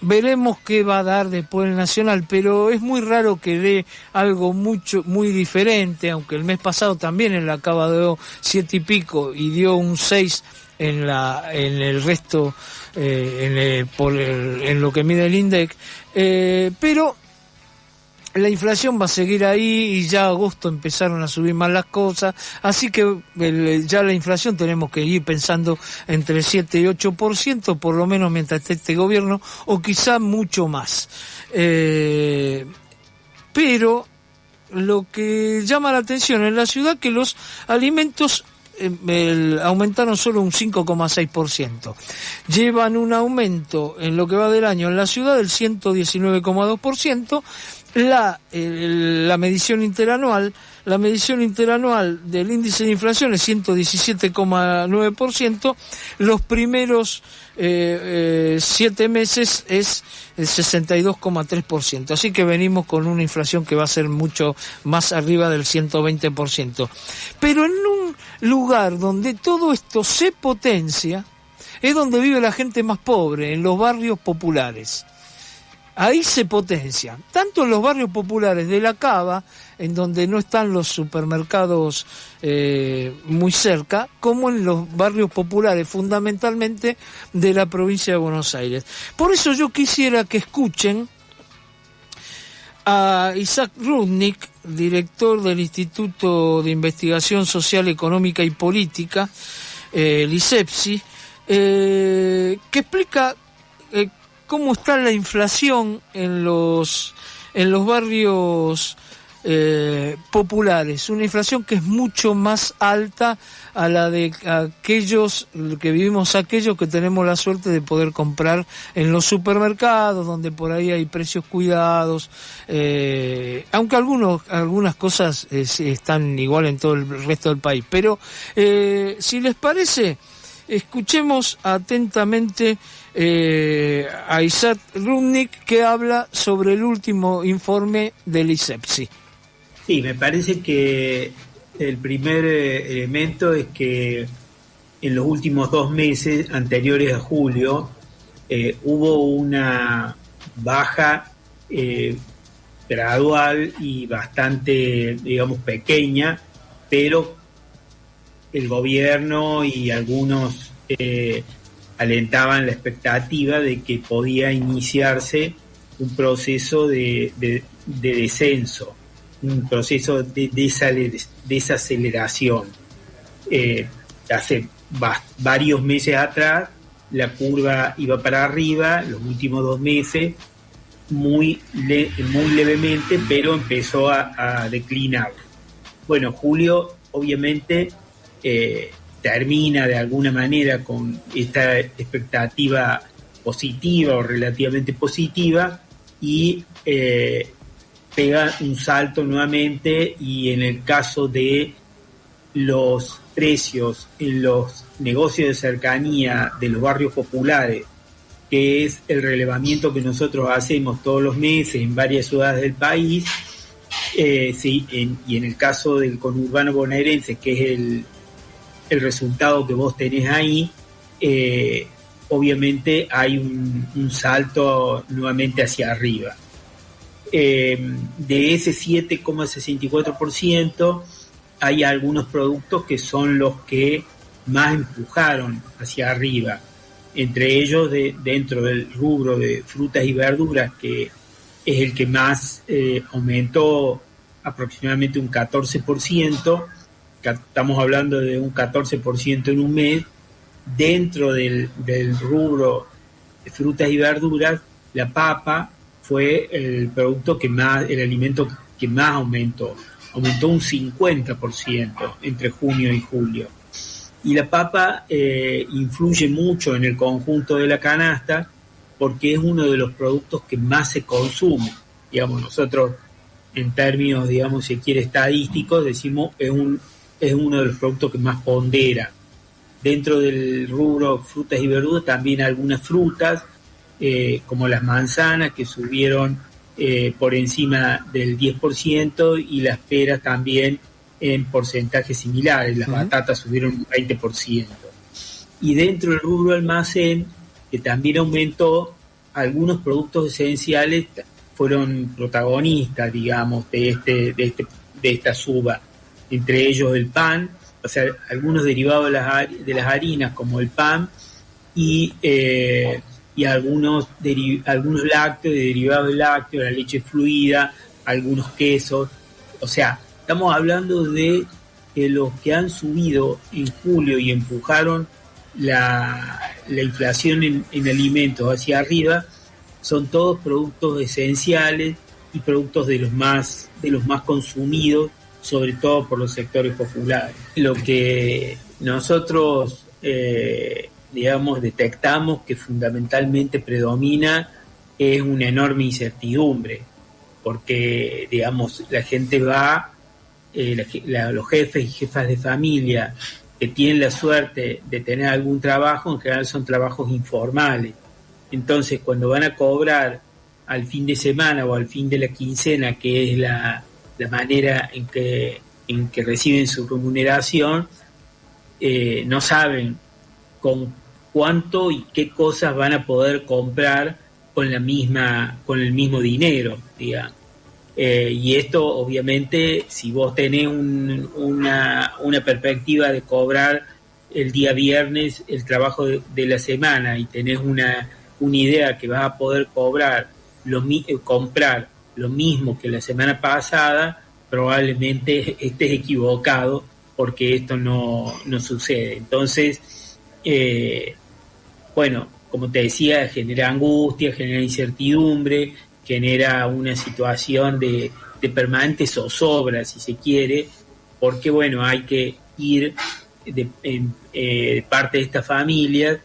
Veremos qué va a dar después el nacional, pero es muy raro que dé algo muy diferente, aunque el mes pasado también en la cava dio 7 y pico y dio un 6 en el resto, en lo que mide el INDEC, pero la inflación va a seguir ahí y ya agosto empezaron a subir más las cosas, así que ya la inflación tenemos que ir pensando entre 7 y 8%, por lo menos mientras esté este gobierno, o quizá mucho más. Pero lo que llama la atención en la ciudad que los alimentos aumentaron solo un 5,6%. Llevan un aumento en lo que va del año en la ciudad del 119,2%. La medición interanual del índice de inflación es 117,9%, los primeros 7 meses es el 62,3%, así que venimos con una inflación que va a ser mucho más arriba del 120%. Pero en un lugar donde todo esto se potencia, es donde vive la gente más pobre, en los barrios populares. Ahí se potencia, tanto en los barrios populares de la Cava, en donde no están los supermercados muy cerca, como en los barrios populares, fundamentalmente de la provincia de Buenos Aires. Por eso yo quisiera que escuchen a Isaac Rudnick, director del Instituto de Investigación Social, Económica y Política, el ISEPSI, que explica cómo está la inflación en los barrios populares, una inflación que es mucho más alta a la de aquellos que tenemos la suerte de poder comprar en los supermercados, donde por ahí hay precios cuidados, aunque algunas cosas están igual en todo el resto del país. Pero si les parece, escuchemos atentamente a Isaac Rudnick, que habla sobre el último informe del ISEPSI. Sí, me parece que el primer elemento es que en los últimos 2 meses anteriores a julio hubo una baja gradual y bastante, digamos, pequeña, pero el gobierno y algunos alentaban la expectativa de que podía iniciarse un proceso de descenso, un proceso de desaceleración. Hace varios meses atrás la curva iba para arriba, los últimos 2 meses muy levemente, pero empezó a declinar. Bueno, julio obviamente termina de alguna manera con esta expectativa positiva o relativamente positiva y pega un salto nuevamente, y en el caso de los precios en los negocios de cercanía de los barrios populares, que es el relevamiento que nosotros hacemos todos los meses en varias ciudades del país, y en el caso del conurbano bonaerense, que es el resultado que vos tenés ahí, obviamente hay un salto nuevamente hacia arriba. De ese 7,64% hay algunos productos que son los que más empujaron hacia arriba, entre ellos dentro del rubro de frutas y verduras, que es el que más aumentó aproximadamente un 14%, estamos hablando de un 14% en un mes. Dentro del rubro de frutas y verduras, la papa fue el alimento que más aumentó un 50% entre junio y julio. Y la papa influye mucho en el conjunto de la canasta porque es uno de los productos que más se consume. Digamos, nosotros en términos, digamos, si quiere, estadísticos, decimos es uno de los productos que más pondera. Dentro del rubro frutas y verduras también algunas frutas, como las manzanas, que subieron por encima del 10%, y las peras también en porcentajes similares. Las batatas subieron un 20%. Y dentro del rubro almacén, que también aumentó, algunos productos esenciales fueron protagonistas, digamos, de esta suba. Entre ellos el pan, o sea, algunos derivados de las harinas, como el pan, y algunos lácteos, derivados del lácteo, la leche fluida, algunos quesos. O sea, estamos hablando de los que han subido en julio y empujaron la inflación en alimentos hacia arriba, son todos productos esenciales y productos de los más consumidos, sobre todo por los sectores populares. Lo que nosotros digamos, detectamos que fundamentalmente predomina es una enorme incertidumbre, porque, digamos, la gente va, los jefes y jefas de familia que tienen la suerte de tener algún trabajo, en general son trabajos informales. Entonces, cuando van a cobrar al fin de semana o al fin de la quincena, que es la manera en que reciben su remuneración, no saben con cuánto y qué cosas van a poder comprar con el mismo dinero, digamos. Y esto, obviamente, si vos tenés una perspectiva de cobrar el día viernes el trabajo de la semana y tenés una idea que vas a poder comprar lo mismo que la semana pasada, probablemente estés equivocado, porque esto no sucede. Entonces, bueno, como te decía, genera angustia, genera incertidumbre, genera una situación de permanente zozobra, si se quiere, porque, bueno, hay que ir de parte de esta familia,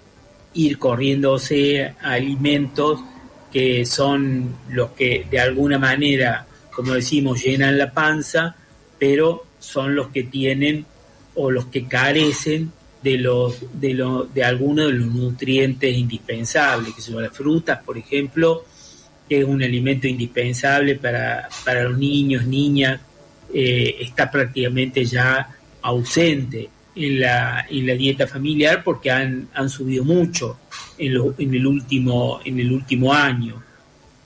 ir corriéndose a alimentos que son los que de alguna manera, como decimos, llenan la panza, pero son los que tienen o los que carecen de algunos de los nutrientes indispensables, que son las frutas, por ejemplo, que es un alimento indispensable para los niños, niñas, está prácticamente ya ausente en la dieta familiar, porque han subido mucho en el último año.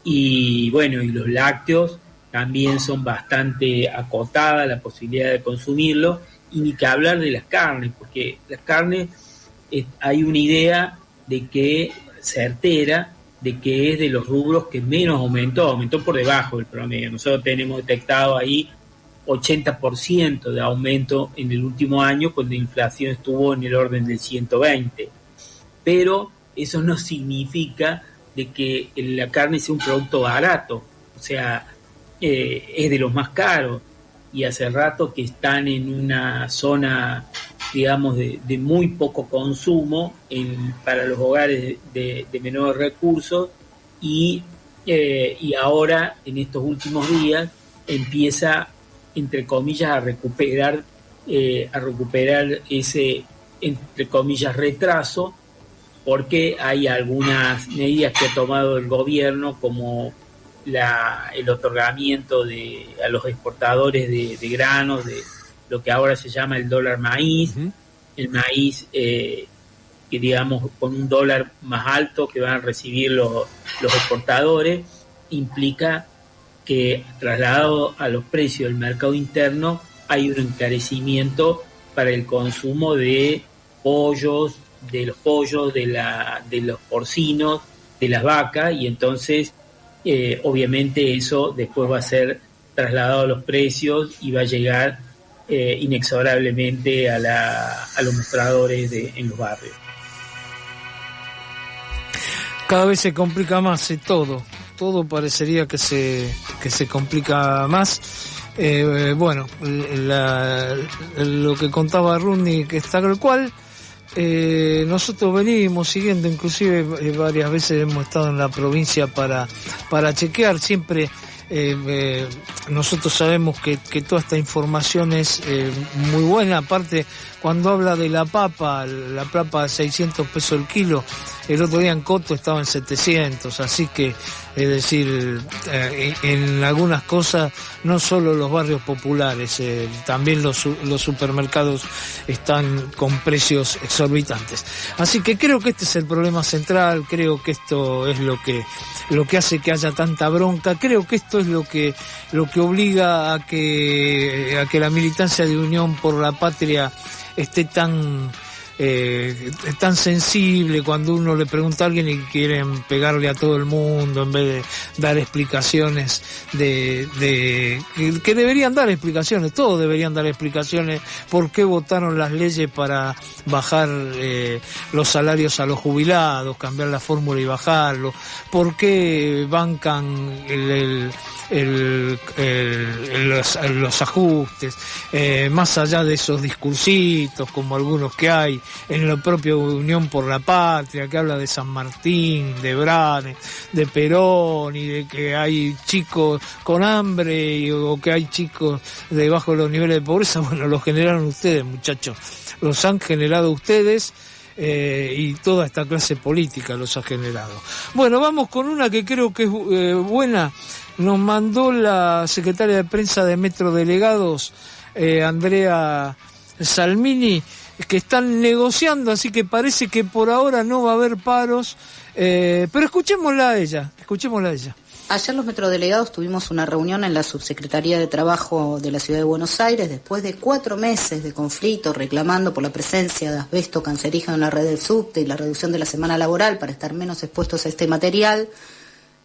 Y bueno, y los lácteos también son bastante acotadas la posibilidad de consumirlo, y ni que hablar de las carnes, porque las carnes hay una idea certera de que es de los rubros que menos aumentó por debajo del promedio. Nosotros tenemos detectado ahí 80% de aumento en el último año, cuando la inflación estuvo en el orden del 120%. Pero eso no significa de que la carne sea un producto barato, o sea, es de los más caros, y hace rato que están en una zona, digamos, de muy poco consumo para los hogares de menores recursos, y ahora, en estos últimos días, empieza, entre comillas, a recuperar ese, entre comillas, retraso, porque hay algunas medidas que ha tomado el gobierno, como el otorgamiento a los exportadores de granos, de lo que ahora se llama el dólar maíz. El maíz digamos, con un dólar más alto que van a recibir los exportadores, implica que trasladado a los precios del mercado interno hay un encarecimiento para el consumo de pollos, de los porcinos, de las vacas, y entonces obviamente eso después va a ser trasladado a los precios y va a llegar inexorablemente a los mostradores en los barrios. Cada vez se complica más todo parecería que se complica más. Bueno, lo que contaba Runni, que está tal cual. Nosotros venimos siguiendo, inclusive varias veces hemos estado en la provincia para chequear siempre. Nosotros sabemos que toda esta información es muy buena. Aparte, cuando habla de la papa a 600 pesos el kilo, el otro día en Coto estaba en 700, así que, es decir, en algunas cosas, no solo los barrios populares, también los supermercados están con precios exorbitantes. Así que creo que este es el problema central, creo que esto es lo que hace que haya tanta bronca, creo que esto es lo que obliga a que la militancia de Unión por la Patria esté tan sensible cuando uno le pregunta a alguien y quieren pegarle a todo el mundo en vez de dar explicaciones que deberían dar explicaciones, todos deberían dar explicaciones por qué votaron las leyes para bajar los salarios a los jubilados, cambiar la fórmula y bajarlo, por qué bancan los ajustes, más allá de esos discursitos como algunos que hay en la propia Unión por la Patria, que habla de San Martín, de Brane, de Perón, y de que hay chicos con hambre o que hay chicos debajo de los niveles de pobreza. Bueno, los generaron ustedes, muchachos, los han generado ustedes. Y toda esta clase política los ha generado. Bueno, vamos con una que creo que es buena. Nos mandó la secretaria de prensa de Metro Delegados, Andrea Salmini, que están negociando, así que parece que por ahora no va a haber paros, pero escuchémosla a ella. Ayer los metrodelegados tuvimos una reunión en la Subsecretaría de Trabajo de la Ciudad de Buenos Aires después de 4 meses de conflicto reclamando por la presencia de asbesto cancerígeno en la red del subte y la reducción de la semana laboral para estar menos expuestos a este material.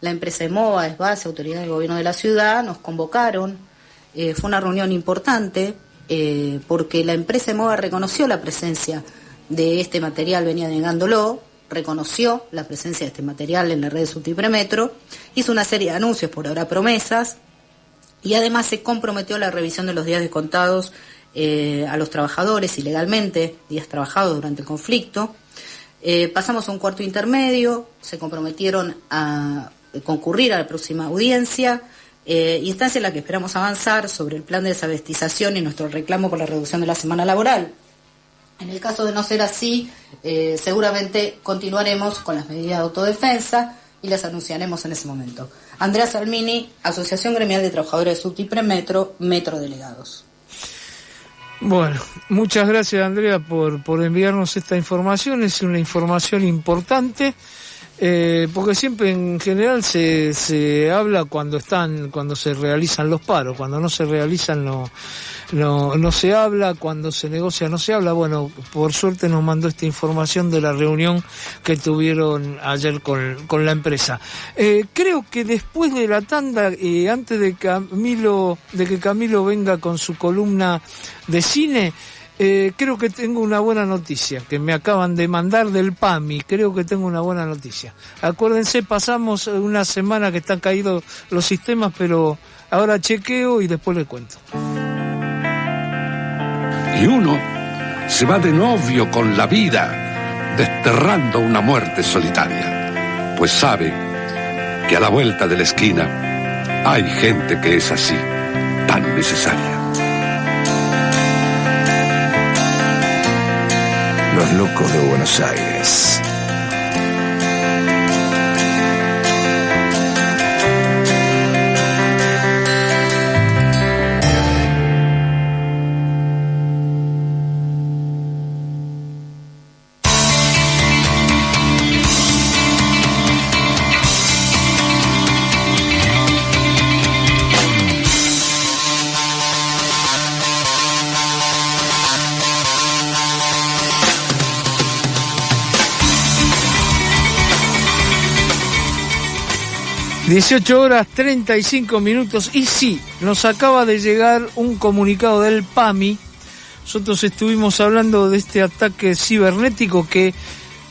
La empresa EMOVA, ESBASE, Autoridad del Gobierno de la Ciudad, nos convocaron. Fue una reunión importante porque la empresa EMOVA reconoció la presencia de este material, venía negándolo, reconoció la presencia de este material en la red de subte y premetro, hizo una serie de anuncios por ahora promesas y además se comprometió a la revisión de los días descontados a los trabajadores ilegalmente, días trabajados durante el conflicto. Pasamos a un cuarto intermedio, se comprometieron a concurrir a la próxima audiencia, instancia en la que esperamos avanzar sobre el plan de desabestización y nuestro reclamo por la reducción de la semana laboral. En el caso de no ser así, seguramente continuaremos con las medidas de autodefensa y las anunciaremos en ese momento. Andrea Salmini, Asociación Gremial de Trabajadores de Subte y Premetro, Metro Delegados. Bueno, muchas gracias, Andrea, por enviarnos esta información. Es una información importante, porque siempre en general se habla cuando se realizan los paros, cuando no se realizan no se habla, cuando se negocia no se habla. Bueno, por suerte nos mandó esta información de la reunión que tuvieron ayer con la empresa. Creo que después de la tanda, antes de que Camilo venga con su columna de cine, creo que tengo una buena noticia que me acaban de mandar del PAMI. Creo que tengo una buena noticia. Acuérdense, pasamos una semana que están caídos los sistemas, pero ahora chequeo y después les cuento. Y uno se va de novio con la vida, desterrando una muerte solitaria, pues sabe que a la vuelta de la esquina hay gente que es así, tan necesaria. Los locos de Buenos Aires. 18 horas 35 minutos y sí, nos acaba de llegar un comunicado del PAMI. Nosotros estuvimos hablando de este ataque cibernético que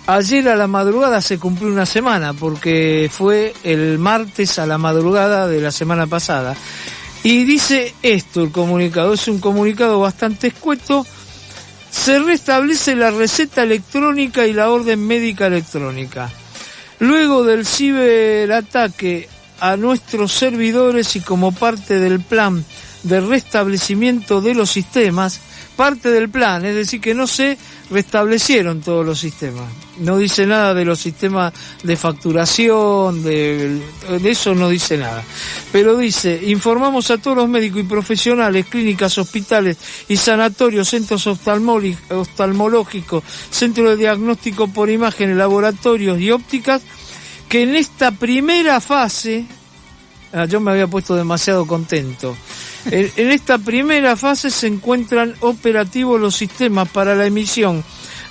ayer a la madrugada se cumplió una semana, porque fue el martes a la madrugada de la semana pasada. Y dice esto el comunicado, es un comunicado bastante escueto. Se restablece la receta electrónica y la orden médica electrónica. Luego del ciberataque a nuestros servidores y como parte del plan de restablecimiento de los sistemas, parte del plan, es decir, que no se restablecieron todos los sistemas. No dice nada de los sistemas de facturación, de eso no dice nada. Pero dice, informamos a todos los médicos y profesionales, clínicas, hospitales y sanatorios, centros oftalmológicos, centros de diagnóstico por imágenes, laboratorios y ópticas, que en esta primera fase, yo me había puesto demasiado contento, en esta primera fase se encuentran operativos los sistemas para la emisión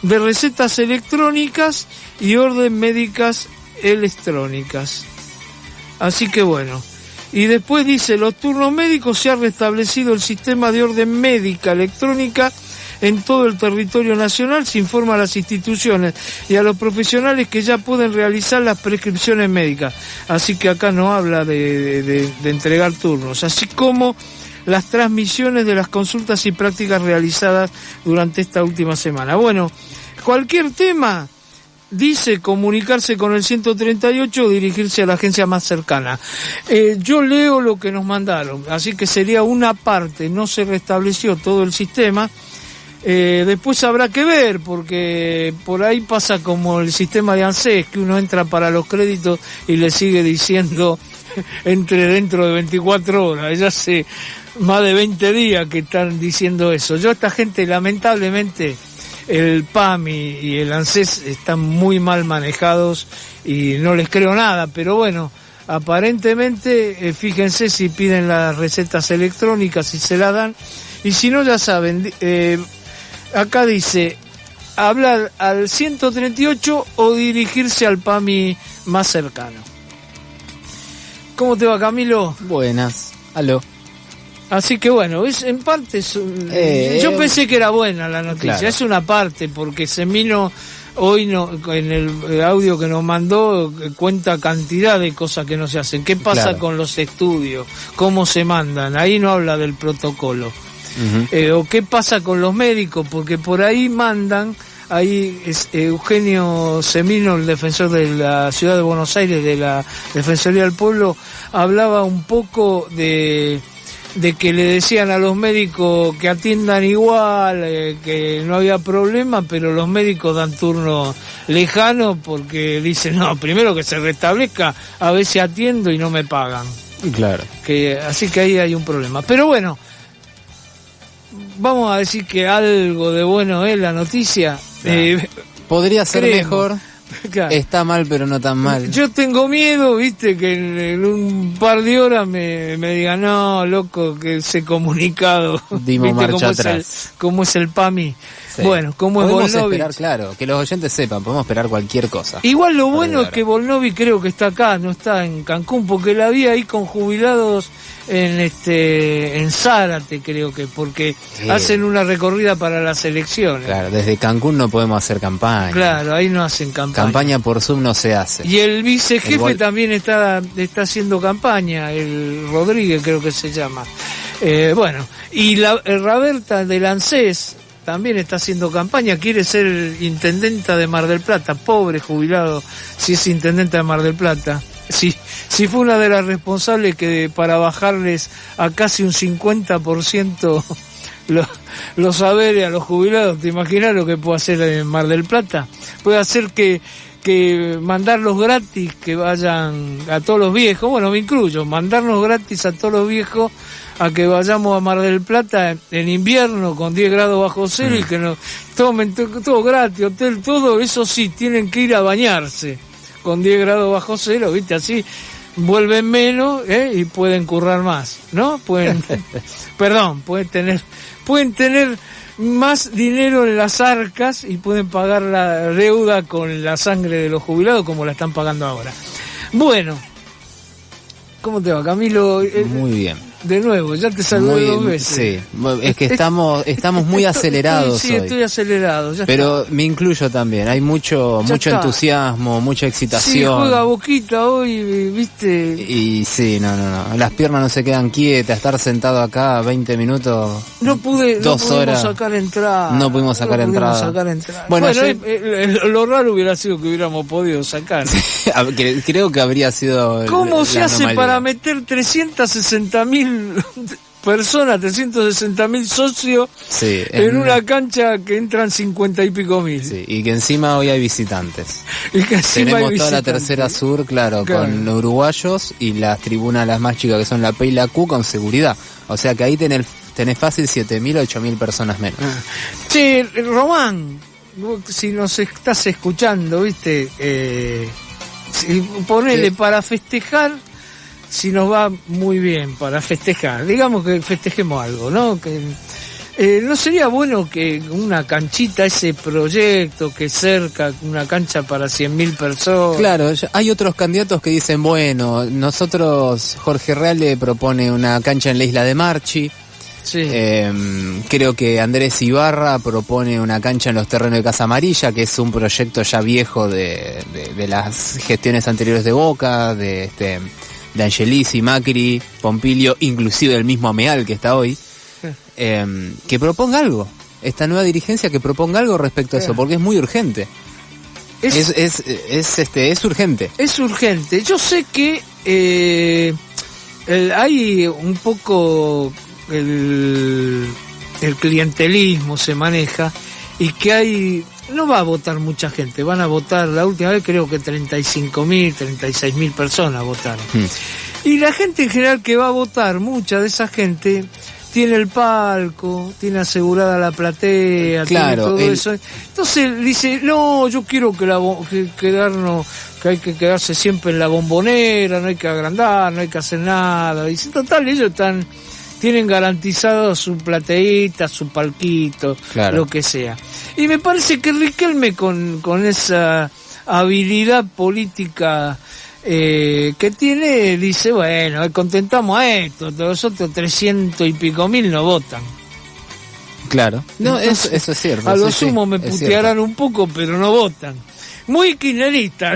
de recetas electrónicas y orden médicas electrónicas. Así que bueno. Y después dice, los turnos médicos, se ha restablecido el sistema de orden médica electrónica en todo el territorio nacional. Se informa a las instituciones y a los profesionales que ya pueden realizar las prescripciones médicas. Así que acá no habla de entregar turnos, así como las transmisiones de las consultas y prácticas realizadas durante esta última semana. Bueno, cualquier tema, dice comunicarse con el 138 o dirigirse a la agencia más cercana. Yo leo lo que nos mandaron, así que sería una parte, no se restableció todo el sistema. Después habrá que ver, porque por ahí pasa como el sistema de ANSES, que uno entra para los créditos y le sigue diciendo entre dentro de 24 horas, ya hace más de 20 días que están diciendo eso. Yo a esta gente, lamentablemente, el PAMI y el ANSES están muy mal manejados y no les creo nada, pero bueno, aparentemente, fíjense si piden las recetas electrónicas, si se la dan, y si no, ya saben, acá dice, hablar al 138 o dirigirse al PAMI más cercano. ¿Cómo te va, Camilo? Buenas, aló. Así que bueno, es en parte yo pensé que era buena la noticia, claro. Es una parte, porque Semino hoy en el audio que nos mandó cuenta cantidad de cosas que no se hacen. ¿Qué pasa claro. con los estudios? ¿Cómo se mandan? Ahí no habla del protocolo. Uh-huh. O qué pasa con los médicos, porque por ahí mandan. Ahí es Eugenio Semino, el defensor de la Ciudad de Buenos Aires, de la Defensoría del Pueblo, hablaba un poco de que le decían a los médicos que atiendan igual, que no había problema, pero los médicos dan turno lejano porque dicen, no, primero que se restablezca, a veces atiendo y no me pagan. Claro. Así que ahí hay un problema. Pero bueno, vamos a decir que algo de bueno es la noticia. Podría ser mejor. Claro. Está mal, pero no tan mal. Yo tengo miedo, viste, que en un par de horas me digan, no, loco, que ese comunicado, dimos ¿viste marcha atrás? Cómo es el PAMI. Sí. Bueno, como es Volnovich. Podemos Volnovich. esperar, claro, que los oyentes sepan, podemos esperar cualquier cosa. Igual lo bueno es que Volnovich creo que está acá, no está en Cancún, porque la vi ahí con jubilados en Zárate, creo que, porque sí. Hacen una recorrida para las elecciones. Claro, desde Cancún no podemos hacer campaña. Claro, ahí no hacen campaña. Campaña por Zoom no se hace. Y el vicejefe también está haciendo campaña, el Rodríguez creo que se llama. Bueno, y el Raberta del ANSES también está haciendo campaña, quiere ser intendenta de Mar del Plata, pobre jubilado, si es intendenta de Mar del Plata. Si fue una de las responsables que para bajarles a casi un 50% los saberes a los jubilados, ¿te imaginas lo que puede hacer en Mar del Plata? Puede hacer que mandarlos gratis, que vayan a todos los viejos, bueno, me incluyo, mandarnos gratis a todos los viejos a que vayamos a Mar del Plata en invierno con 10 grados bajo cero y que nos tomen todo gratis, hotel, todo, eso sí, tienen que ir a bañarse con 10 grados bajo cero, ¿viste? Así vuelven menos y pueden currar más, ¿no? Pueden tener más dinero en las arcas y pueden pagar la deuda con la sangre de los jubilados como la están pagando ahora. Bueno, ¿Cómo te va, Camilo? Muy bien. De nuevo, ya te saludé 2 veces. Sí, es que estamos muy acelerados sí, hoy. Estoy acelerado. Pero me incluyo también, hay mucho entusiasmo, mucha excitación. Sí, juega Boquita hoy, ¿viste? Y sí, no, las piernas no se quedan quietas, estar sentado acá 20 minutos, no pudimos horas, sacar entrada. No pudimos sacar entrada. Bueno, lo raro hubiera sido que hubiéramos podido sacar. Creo que habría sido ¿Cómo se hace anomalía para meter 360.000 personas, 360.000 socios en una cancha que entran 50 y pico mil? Sí, y que encima hoy hay visitantes. Tenemos toda la tercera sur, claro, con uruguayos y las tribunas las más chicas que son la P y la Q con seguridad. O sea que ahí tenés fácil 7.000 o 8.000 personas menos. Che, Román, si nos estás escuchando, ¿viste? Ponele para festejar. Si nos va muy bien para festejar, digamos que festejemos algo, ¿no? Que no sería bueno que una canchita, ese proyecto que cerca una cancha para 100.000 personas. Claro, hay otros candidatos que dicen, bueno, nosotros, Jorge Reale propone una cancha en la isla de Marchi. Sí. Creo que Andrés Ibarra propone una cancha en los terrenos de Casa Amarilla, que es un proyecto ya viejo de las gestiones anteriores de Boca, de Angelici, Macri, Pompilio, inclusive el mismo Ameal que está hoy, que proponga algo, esta nueva dirigencia que proponga algo respecto a eso, porque es muy urgente. Es urgente. Es urgente. Yo sé que hay un poco el clientelismo se maneja y que no va a votar mucha gente, van a votar, la última vez creo que 35.000, 36.000 personas votaron. Y la gente en general que va a votar, mucha de esa gente tiene el palco, tiene asegurada la platea, claro, tiene todo eso. Entonces dice, no, yo quiero que hay que quedarse siempre en la Bombonera, no hay que agrandar, no hay que hacer nada. Y total, ellos tienen garantizado su plateíta, su palquito, claro, lo que sea. Y me parece que Riquelme con esa habilidad política que tiene, dice, bueno, contentamos a esto, los otros 300 y pico mil no votan. Claro, no, entonces, eso es cierto. A lo sumo me putearán un poco, pero no votan. Muy kirchnerista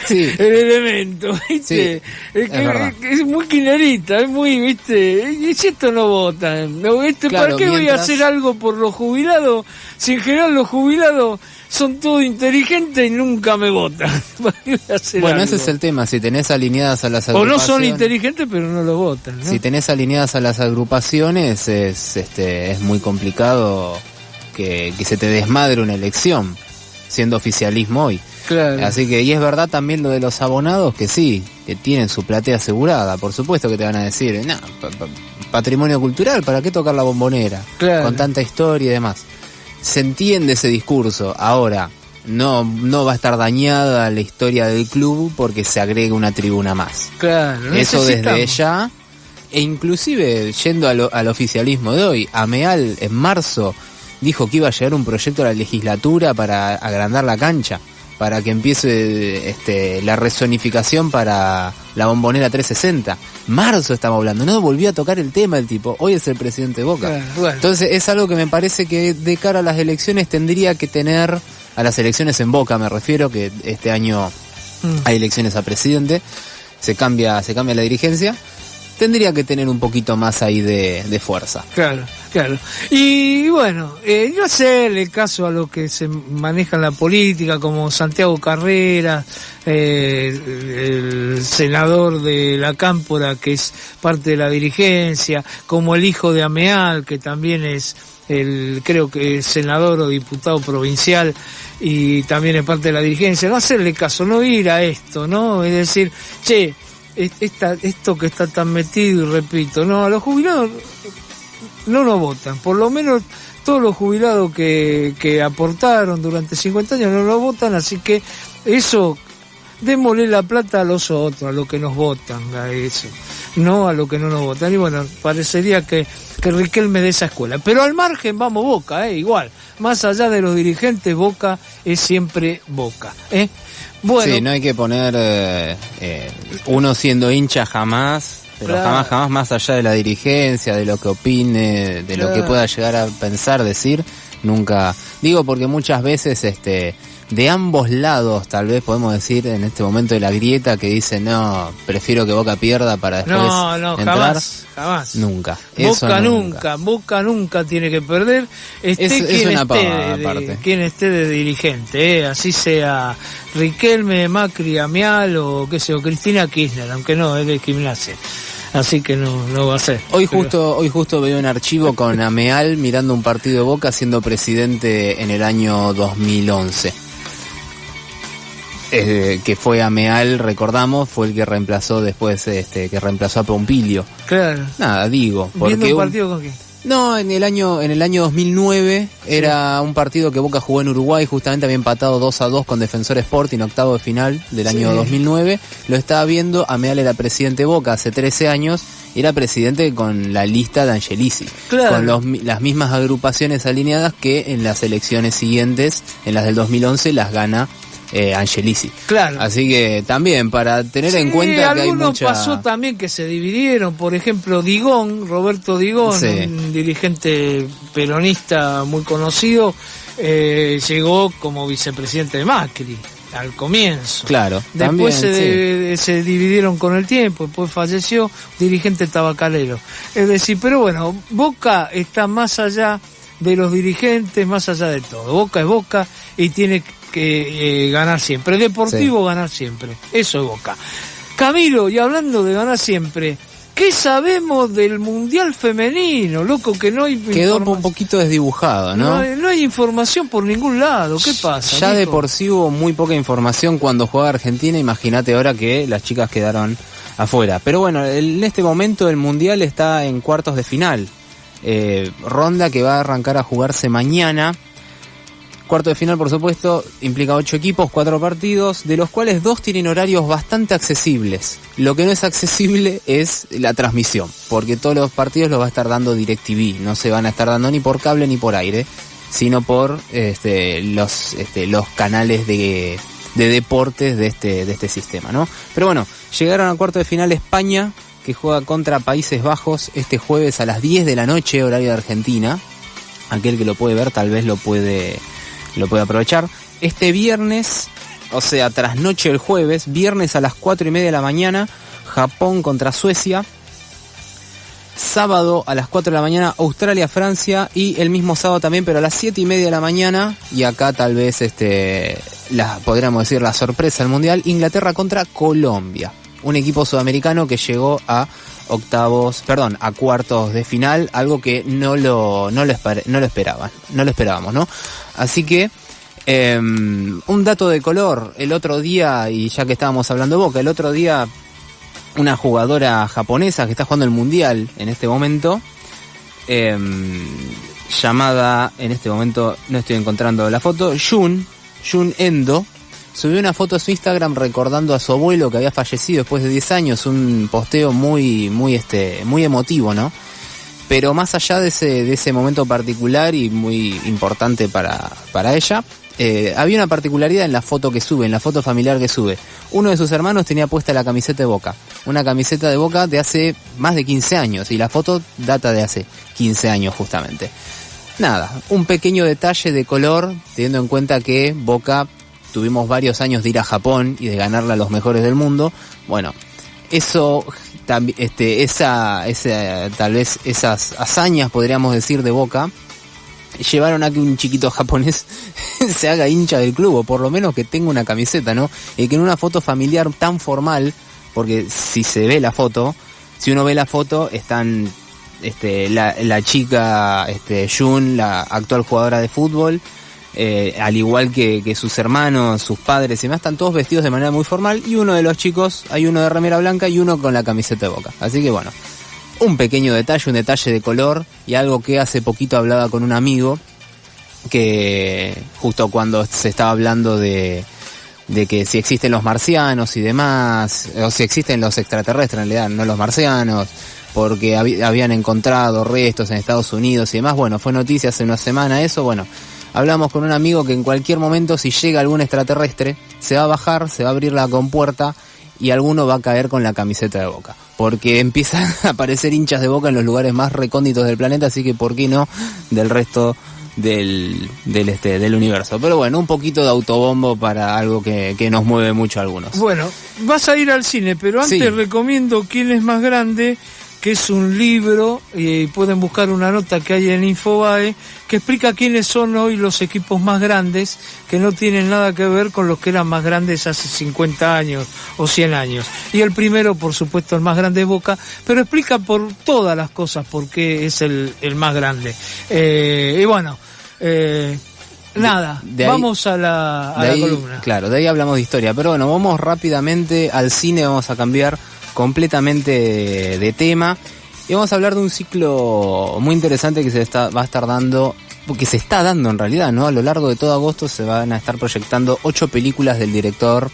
el elemento, ¿viste? Sí, es muy kirchnerista, es muy, ¿viste? Y si esto no votan, ¿no? Claro, ¿para qué voy a hacer algo por los jubilados? Si en general los jubilados son todos inteligentes y nunca me votan. Bueno, algo? Ese es el tema, si tenés alineadas a las agrupaciones... O no son inteligentes, pero no lo votan, ¿no? Si tenés alineadas a las agrupaciones, es muy complicado que se te desmadre una elección, siendo oficialismo hoy. Claro. Así que, y es verdad también lo de los abonados, que sí, que tienen su platea asegurada. Por supuesto que te van a decir, no, patrimonio cultural, ¿para qué tocar la Bombonera? Claro. Con tanta historia y demás. Se entiende ese discurso. Ahora, no va a estar dañada la historia del club porque se agrega una tribuna más. Claro. Eso desde ya, e inclusive yendo al oficialismo de hoy, Ameal en marzo dijo que iba a llegar un proyecto a la legislatura para agrandar la cancha, para que empiece la rezonificación para la Bombonera 360. Marzo estamos hablando, no volvió a tocar el tema el tipo, hoy es el presidente de Boca. Bueno. Entonces es algo que me parece que de cara a las elecciones tendría que tener, a las elecciones en Boca me refiero, que este año hay elecciones a presidente, se cambia la dirigencia, tendría que tener un poquito más ahí de fuerza. Claro. Y bueno, no hacerle caso a lo que se maneja en la política, como Santiago Carrera, el senador de la Cámpora, que es parte de la dirigencia, como el hijo de Ameal, que también es creo que es senador o diputado provincial y también es parte de la dirigencia. No hacerle caso, no ir a esto, ¿no? Es decir, che, esto que está tan metido, y repito, no, a los jubilados no nos votan, por lo menos todos los jubilados que aportaron durante 50 años no nos votan, así que eso, démosle la plata a los otros, a los que nos votan, a eso, no a los que no nos votan. Y bueno, parecería que Riquelme de esa escuela, pero al margen vamos Boca, igual, más allá de los dirigentes, Boca es siempre Boca, Bueno, sí, no hay que poner uno siendo hincha jamás, pero Claro. jamás más allá de la dirigencia, de lo que opine, de lo que Claro. pueda llegar a pensar, decir, nunca. Digo porque muchas veces de ambos lados, tal vez podemos decir en este momento de la grieta, que dicen, no, prefiero que Boca pierda para después no, entrar. jamás. Nunca. Eso Boca nunca tiene que perder. Es una pavada, aparte. Quien esté de dirigente, así sea Riquelme, Macri, Amial o qué sé yo, Cristina Kirchner, aunque no, es de Gimnasia. Así que no va a ser. Hoy justo veo un archivo con Ameal mirando un partido de Boca siendo presidente en el año 2011. Que fue Ameal, recordamos, fue el que reemplazó después, que reemplazó a Pompilio. Claro. Nada, digo, porque ¿Viendo un partido con quién? no, en el año 2009 era un partido que Boca jugó en Uruguay, justamente había empatado 2-2 con Defensor Sporting, octavo de final del año 2009. Lo estaba viendo, Ameal era presidente de Boca hace 13 años, era presidente con la lista de Angelici, Claro. con las mismas agrupaciones alineadas que en las elecciones siguientes, en las del 2011, las gana Angelici. Claro. Así que también para tener en cuenta que hay algunos mucha... pasó también que se dividieron, por ejemplo Roberto Digón, Sí. un dirigente peronista muy conocido, llegó como vicepresidente de Macri al comienzo. Claro, Después también, se dividieron con el tiempo, después falleció dirigente tabacalero. Es decir, pero bueno, Boca está más allá de los dirigentes, más allá de todo. Boca es Boca y tiene que ganar siempre. Deportivo, ganar siempre. Eso es Boca. Camilo, y hablando de ganar siempre, ¿qué sabemos del Mundial Femenino? Loco, que no hay Quedó un poquito desdibujado, ¿no? No hay información por ningún lado. ¿Qué pasa? Ya de Nico? por sí hubo muy poca información cuando jugaba Argentina, imagínate ahora que las chicas quedaron afuera. Pero bueno, en este momento el Mundial está en cuartos de final. Ronda que va a arrancar a jugarse mañana. Cuarto de final, por supuesto, implica 8 equipos, 4 partidos, de los cuales 2 tienen horarios bastante accesibles. Lo que no es accesible es la transmisión, porque todos los partidos los va a estar dando DirecTV, no se van a estar dando ni por cable ni por aire, sino por los canales de deportes de este sistema, ¿no? Pero bueno, llegaron a cuarto de final España, que juega contra Países Bajos este jueves a las 10 de la noche, horario de Argentina. Aquel que lo puede ver tal vez lo puede aprovechar. Este viernes, o sea, trasnoche el jueves, viernes a las 4:30 de la mañana, Japón contra Suecia. Sábado a las 4 de la mañana, Australia-Francia, y el mismo sábado también, pero a las 7:30 de la mañana, y acá tal vez podríamos decir la sorpresa del Mundial, Inglaterra contra Colombia. Un equipo sudamericano que llegó a cuartos de final, algo que no lo esperábamos, ¿no? Así que un dato de color, el otro día, y ya que estábamos hablando de Boca, el otro día una jugadora japonesa que está jugando el Mundial en este momento, llamada, en este momento no estoy encontrando la foto, Jun Endo, subió una foto a su Instagram recordando a su abuelo que había fallecido después de 10 años, un posteo muy emotivo, ¿no? Pero más allá de ese momento particular y muy importante para ella, había una particularidad en la foto familiar que sube. Uno de sus hermanos tenía puesta la camiseta de Boca, una camiseta de Boca de hace más de 15 años, y la foto data de hace 15 años justamente. Nada, un pequeño detalle de color, teniendo en cuenta que Boca tuvimos varios años de ir a Japón y de ganarle a los mejores del mundo. Bueno, eso tal vez esas hazañas, podríamos decir, de Boca, llevaron a que un chiquito japonés se haga hincha del club, o por lo menos que tenga una camiseta, ¿no? Y que en una foto familiar tan formal, porque si uno ve la foto, están la chica Jun, la actual jugadora de fútbol, al igual que sus hermanos, sus padres y demás, están todos vestidos de manera muy formal, y uno de los chicos, hay uno de remera blanca y uno con la camiseta de Boca. Así que bueno, un pequeño detalle, un detalle de color, y algo que hace poquito hablaba con un amigo, que justo cuando se estaba hablando de que si existen los marcianos y demás, o si existen los extraterrestres en realidad, no los marcianos, porque habían encontrado restos en Estados Unidos y demás. Bueno, fue noticia hace una semana eso. Bueno, hablamos con un amigo que en cualquier momento, si llega algún extraterrestre, se va a bajar, se va a abrir la compuerta y alguno va a caer con la camiseta de Boca, porque empiezan a aparecer hinchas de Boca en los lugares más recónditos del planeta, así que por qué no del resto del universo. Pero bueno, un poquito de autobombo para algo que nos mueve mucho a algunos. Bueno, vas a ir al cine, pero antes Sí. recomiendo ¿Quién es más grande?, que es un libro, y pueden buscar una nota que hay en Infobae, que explica quiénes son hoy los equipos más grandes, que no tienen nada que ver con los que eran más grandes hace 50 años o 100 años. Y el primero, por supuesto, el más grande es Boca, pero explica por todas las cosas por qué es el más grande. Y bueno, nada, de ahí- vamos a la ahí, columna. Claro, de ahí hablamos de historia, pero bueno, vamos rápidamente al cine, vamos a cambiar completamente de tema y vamos a hablar de un ciclo muy interesante que se está dando en realidad, ¿no? A lo largo de todo agosto se van a estar proyectando 8 películas del director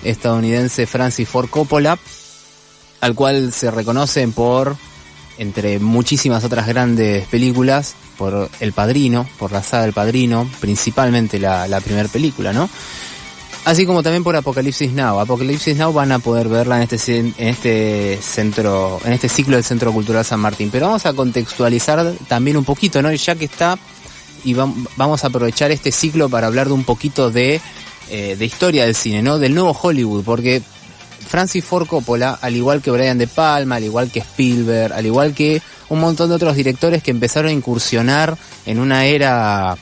estadounidense Francis Ford Coppola, al cual se reconocen por, entre muchísimas otras grandes películas, por El Padrino, por la saga del Padrino, principalmente la primera película, ¿no? Así como también por Apocalipsis Now. Apocalipsis Now van a poder verla en este ciclo del Centro Cultural San Martín. Pero vamos a contextualizar también un poquito, ¿no? Ya que está, y vamos a aprovechar este ciclo para hablar de un poquito de historia del cine, ¿no? Del nuevo Hollywood, porque Francis Ford Coppola, al igual que Brian De Palma, al igual que Spielberg, al igual que un montón de otros directores que empezaron a incursionar en una era,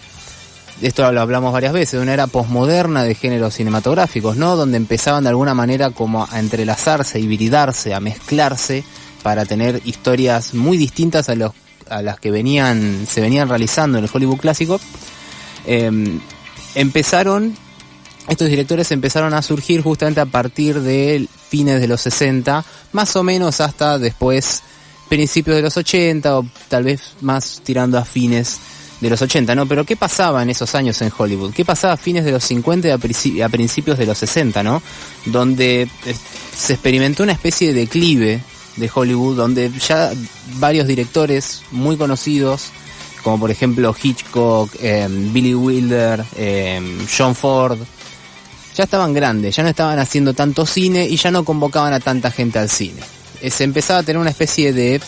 esto lo hablamos varias veces, una era posmoderna de géneros cinematográficos, ¿no? Donde empezaban de alguna manera como a entrelazarse, a hibridarse, a mezclarse para tener historias muy distintas a las que se venían realizando en el Hollywood clásico. Estos directores empezaron a surgir justamente a partir de fines de los 60, más o menos hasta después principios de los 80, o tal vez más tirando a fines de los 80, ¿no? Pero ¿qué pasaba en esos años en Hollywood? ¿Qué pasaba a fines de los 50 y a principios de los 60, ¿no? Donde se experimentó una especie de declive de Hollywood, donde ya varios directores muy conocidos, como por ejemplo Hitchcock, Billy Wilder, John Ford, ya estaban grandes, ya no estaban haciendo tanto cine y ya no convocaban a tanta gente al cine. Se empezaba a tener una especie de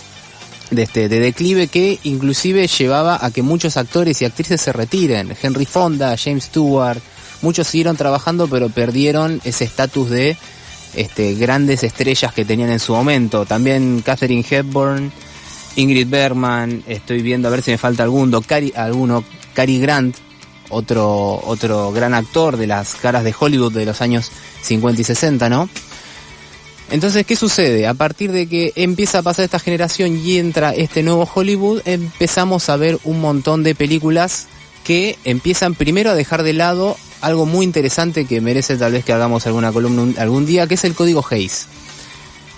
declive que inclusive llevaba a que muchos actores y actrices se retiren. Henry Fonda, James Stewart, muchos siguieron trabajando pero perdieron ese estatus de grandes estrellas que tenían en su momento. También Katharine Hepburn, Ingrid Bergman, estoy viendo a ver si me falta alguno, Cary Grant, otro gran actor de las caras de Hollywood de los años 50 y 60, ¿no? Entonces, ¿qué sucede? A partir de que empieza a pasar esta generación y entra este nuevo Hollywood, empezamos a ver un montón de películas que empiezan primero a dejar de lado algo muy interesante que merece tal vez que hagamos alguna columna algún día, que es el Código Hays.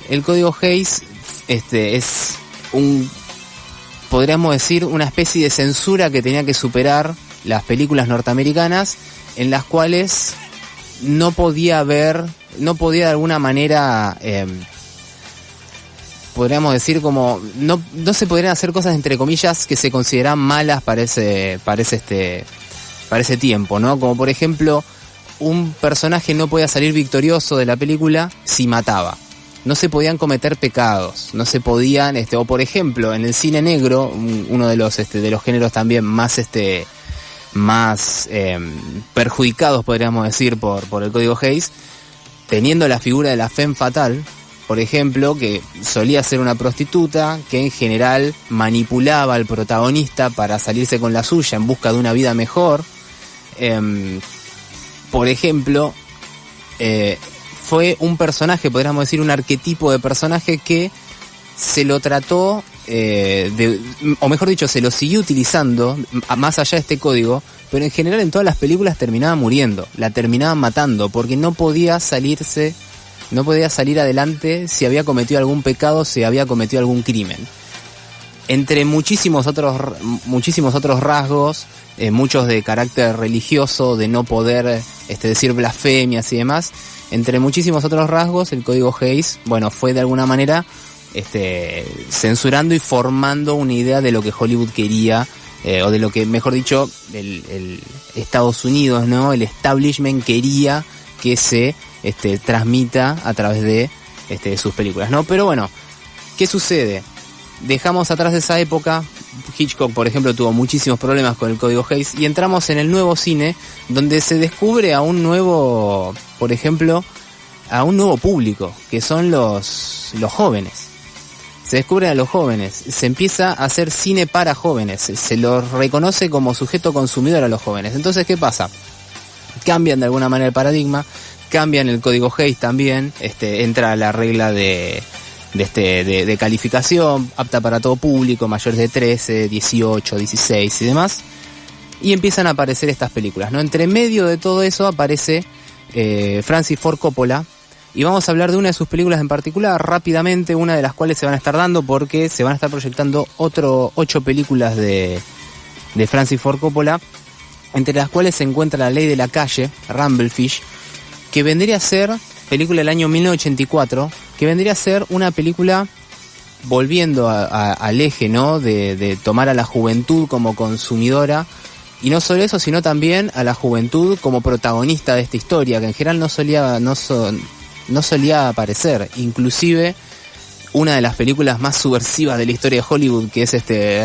El Código Hays es podríamos decir, una especie de censura que tenía que superar las películas norteamericanas, en las cuales no podía de alguna manera, podríamos decir como, no se podrían hacer cosas entre comillas que se consideran malas para ese tiempo, ¿no? Como por ejemplo, un personaje no podía salir victorioso de la película si mataba. No se podían cometer pecados, no se podían, o por ejemplo, en el cine negro, uno de los géneros también más perjudicados, podríamos decir, por el Código Hays, teniendo la figura de la femme fatale, por ejemplo, que solía ser una prostituta que en general manipulaba al protagonista para salirse con la suya en busca de una vida mejor. Por ejemplo, fue un personaje, podríamos decir un arquetipo de personaje que se lo trató, o mejor dicho, se lo siguió utilizando más allá de este código, pero en general en todas las películas terminaba muriendo, la terminaban matando, porque no podía salir adelante si había cometido algún pecado, si había cometido algún crimen. Entre muchísimos otros rasgos, muchos de carácter religioso, de no poder decir blasfemias y demás, entre muchísimos otros rasgos, el Código Hays, fue de alguna manera censurando y formando una idea de lo que Hollywood quería o de lo que, mejor dicho, el Estados Unidos, ¿no? El establishment quería que se transmita a través de sus películas, ¿no? Pero bueno, ¿qué sucede? Dejamos atrás esa época. Hitchcock, por ejemplo, tuvo muchísimos problemas con el Código Hays y entramos en el nuevo cine, donde se descubre a un nuevo, por ejemplo, a un nuevo público, que son los jóvenes. Se descubre a los jóvenes, se empieza a hacer cine para jóvenes, se los reconoce como sujeto consumidor a los jóvenes. Entonces, ¿qué pasa? Cambian de alguna manera el paradigma, cambian el Código Hays también, entra la regla de calificación, apta para todo público, mayores de 13, 18, 16 y demás, y empiezan a aparecer estas películas, ¿no? Entre medio de todo eso aparece Francis Ford Coppola, y vamos a hablar de una de sus películas en particular, rápidamente, una de las cuales se van a estar dando porque se van a estar proyectando 8 películas de Francis Ford Coppola, entre las cuales se encuentra La Ley de la Calle, Rumblefish, que vendría a ser película del año 1984, que vendría a ser una película volviendo al eje, ¿no? De tomar a la juventud como consumidora, y no solo eso, sino también a la juventud como protagonista de esta historia, que en general no solía aparecer. Inclusive una de las películas más subversivas de la historia de Hollywood, que es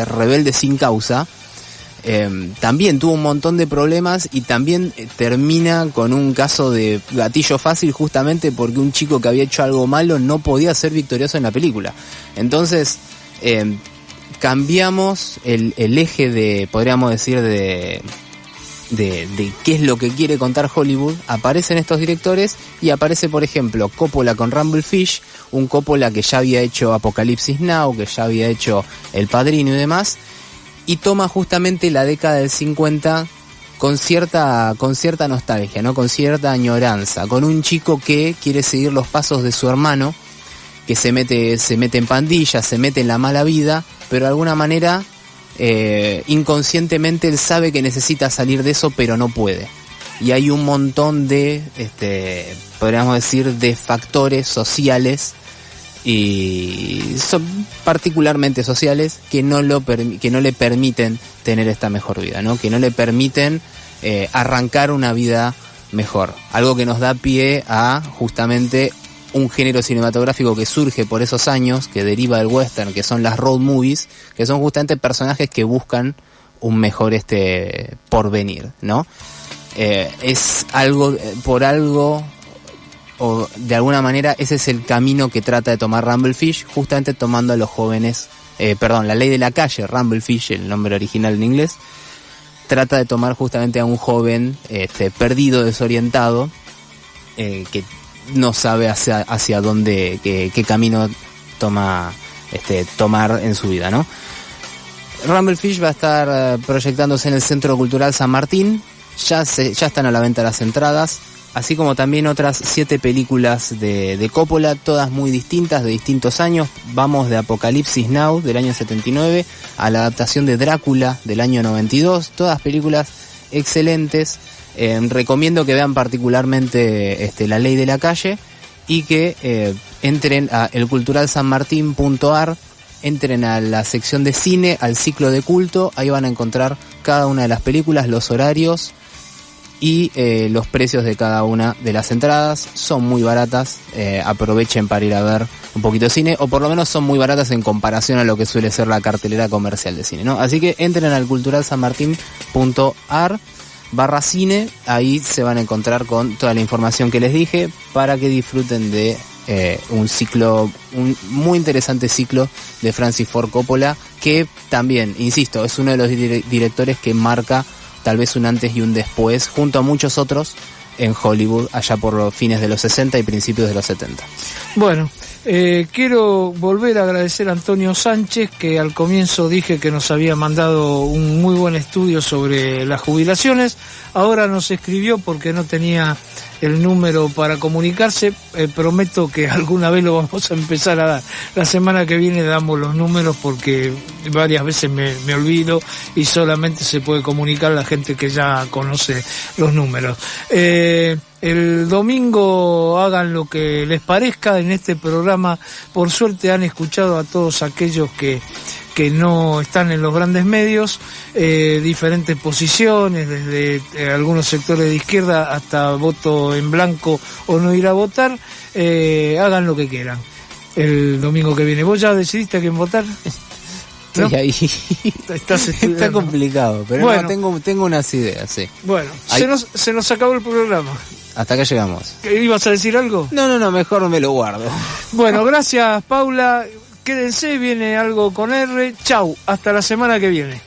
Rebelde sin causa, también tuvo un montón de problemas y también termina con un caso de gatillo fácil, justamente porque un chico que había hecho algo malo no podía ser victorioso en la película. Entonces cambiamos el eje de, podríamos decir, de qué es lo que quiere contar Hollywood. Aparecen estos directores y aparece, por ejemplo, Coppola con Rumblefish, un Coppola que ya había hecho Apocalipsis Now, que ya había hecho El Padrino y demás, y toma justamente la década del 50 con cierta nostalgia, ¿no? Con cierta añoranza, con un chico que quiere seguir los pasos de su hermano, que se mete en pandillas, se mete en la mala vida, pero de alguna manera inconscientemente él sabe que necesita salir de eso, pero no puede. Y hay un montón de, podríamos decir, de factores sociales, y son particularmente sociales, que no le permiten tener esta mejor vida, ¿no? Que no le permiten arrancar una vida mejor. Algo que nos da pie a justamente un género cinematográfico que surge por esos años, que deriva del western, que son las road movies, que son justamente personajes que buscan un mejor porvenir, ¿no? Es algo, por algo, o de alguna manera, ese es el camino que trata de tomar Rumblefish, justamente tomando a los jóvenes, La Ley de la Calle, Rumblefish, el nombre original en inglés, trata de tomar justamente a un joven perdido, desorientado, que no sabe hacia dónde, qué camino tomar en su vida, ¿no? Rumblefish va a estar proyectándose en el Centro Cultural San Martín. Ya están a la venta las entradas, así como también otras 7 películas de Coppola, todas muy distintas, de distintos años. Vamos de Apocalipsis Now del año 79 a la adaptación de Drácula del año 92, todas películas excelentes. Recomiendo que vean particularmente La Ley de la Calle y que entren a elculturalsanmartin.ar, entren a la sección de cine, al ciclo de culto. Ahí van a encontrar cada una de las películas, los horarios y los precios de cada una de las entradas. Son muy baratas, aprovechen para ir a ver un poquito de cine, o por lo menos son muy baratas en comparación a lo que suele ser la cartelera comercial de cine, ¿no? Así que entren al culturalsanmartin.ar/cine, ahí se van a encontrar con toda la información que les dije para que disfruten de un muy interesante ciclo de Francis Ford Coppola, que también, insisto, es uno de los directores que marca tal vez un antes y un después, junto a muchos otros, en Hollywood, allá por los fines de los 60 y principios de los 70. Bueno, quiero volver a agradecer a Antonio Sánchez, que al comienzo dije que nos había mandado un muy buen estudio sobre las jubilaciones. Ahora nos escribió porque no tenía el número para comunicarse. Prometo que alguna vez lo vamos a empezar a dar. La semana que viene damos los números porque varias veces me olvido y solamente se puede comunicar la gente que ya conoce los números. El domingo hagan lo que les parezca. En este programa, por suerte, han escuchado a todos aquellos que no están en los grandes medios, diferentes posiciones, desde algunos sectores de izquierda hasta voto en blanco o no ir a votar. Hagan lo que quieran. El domingo que viene, ¿vos ya decidiste a quién votar? ¿No? Estoy ahí. Estás estudiando. Está complicado, pero bueno, no, tengo unas ideas, sí. Bueno, se nos acabó el programa. Hasta acá llegamos. ¿Ibas a decir algo? No, mejor me lo guardo. Bueno, gracias, Paula. Quédense, viene algo con R. Chau, hasta la semana que viene.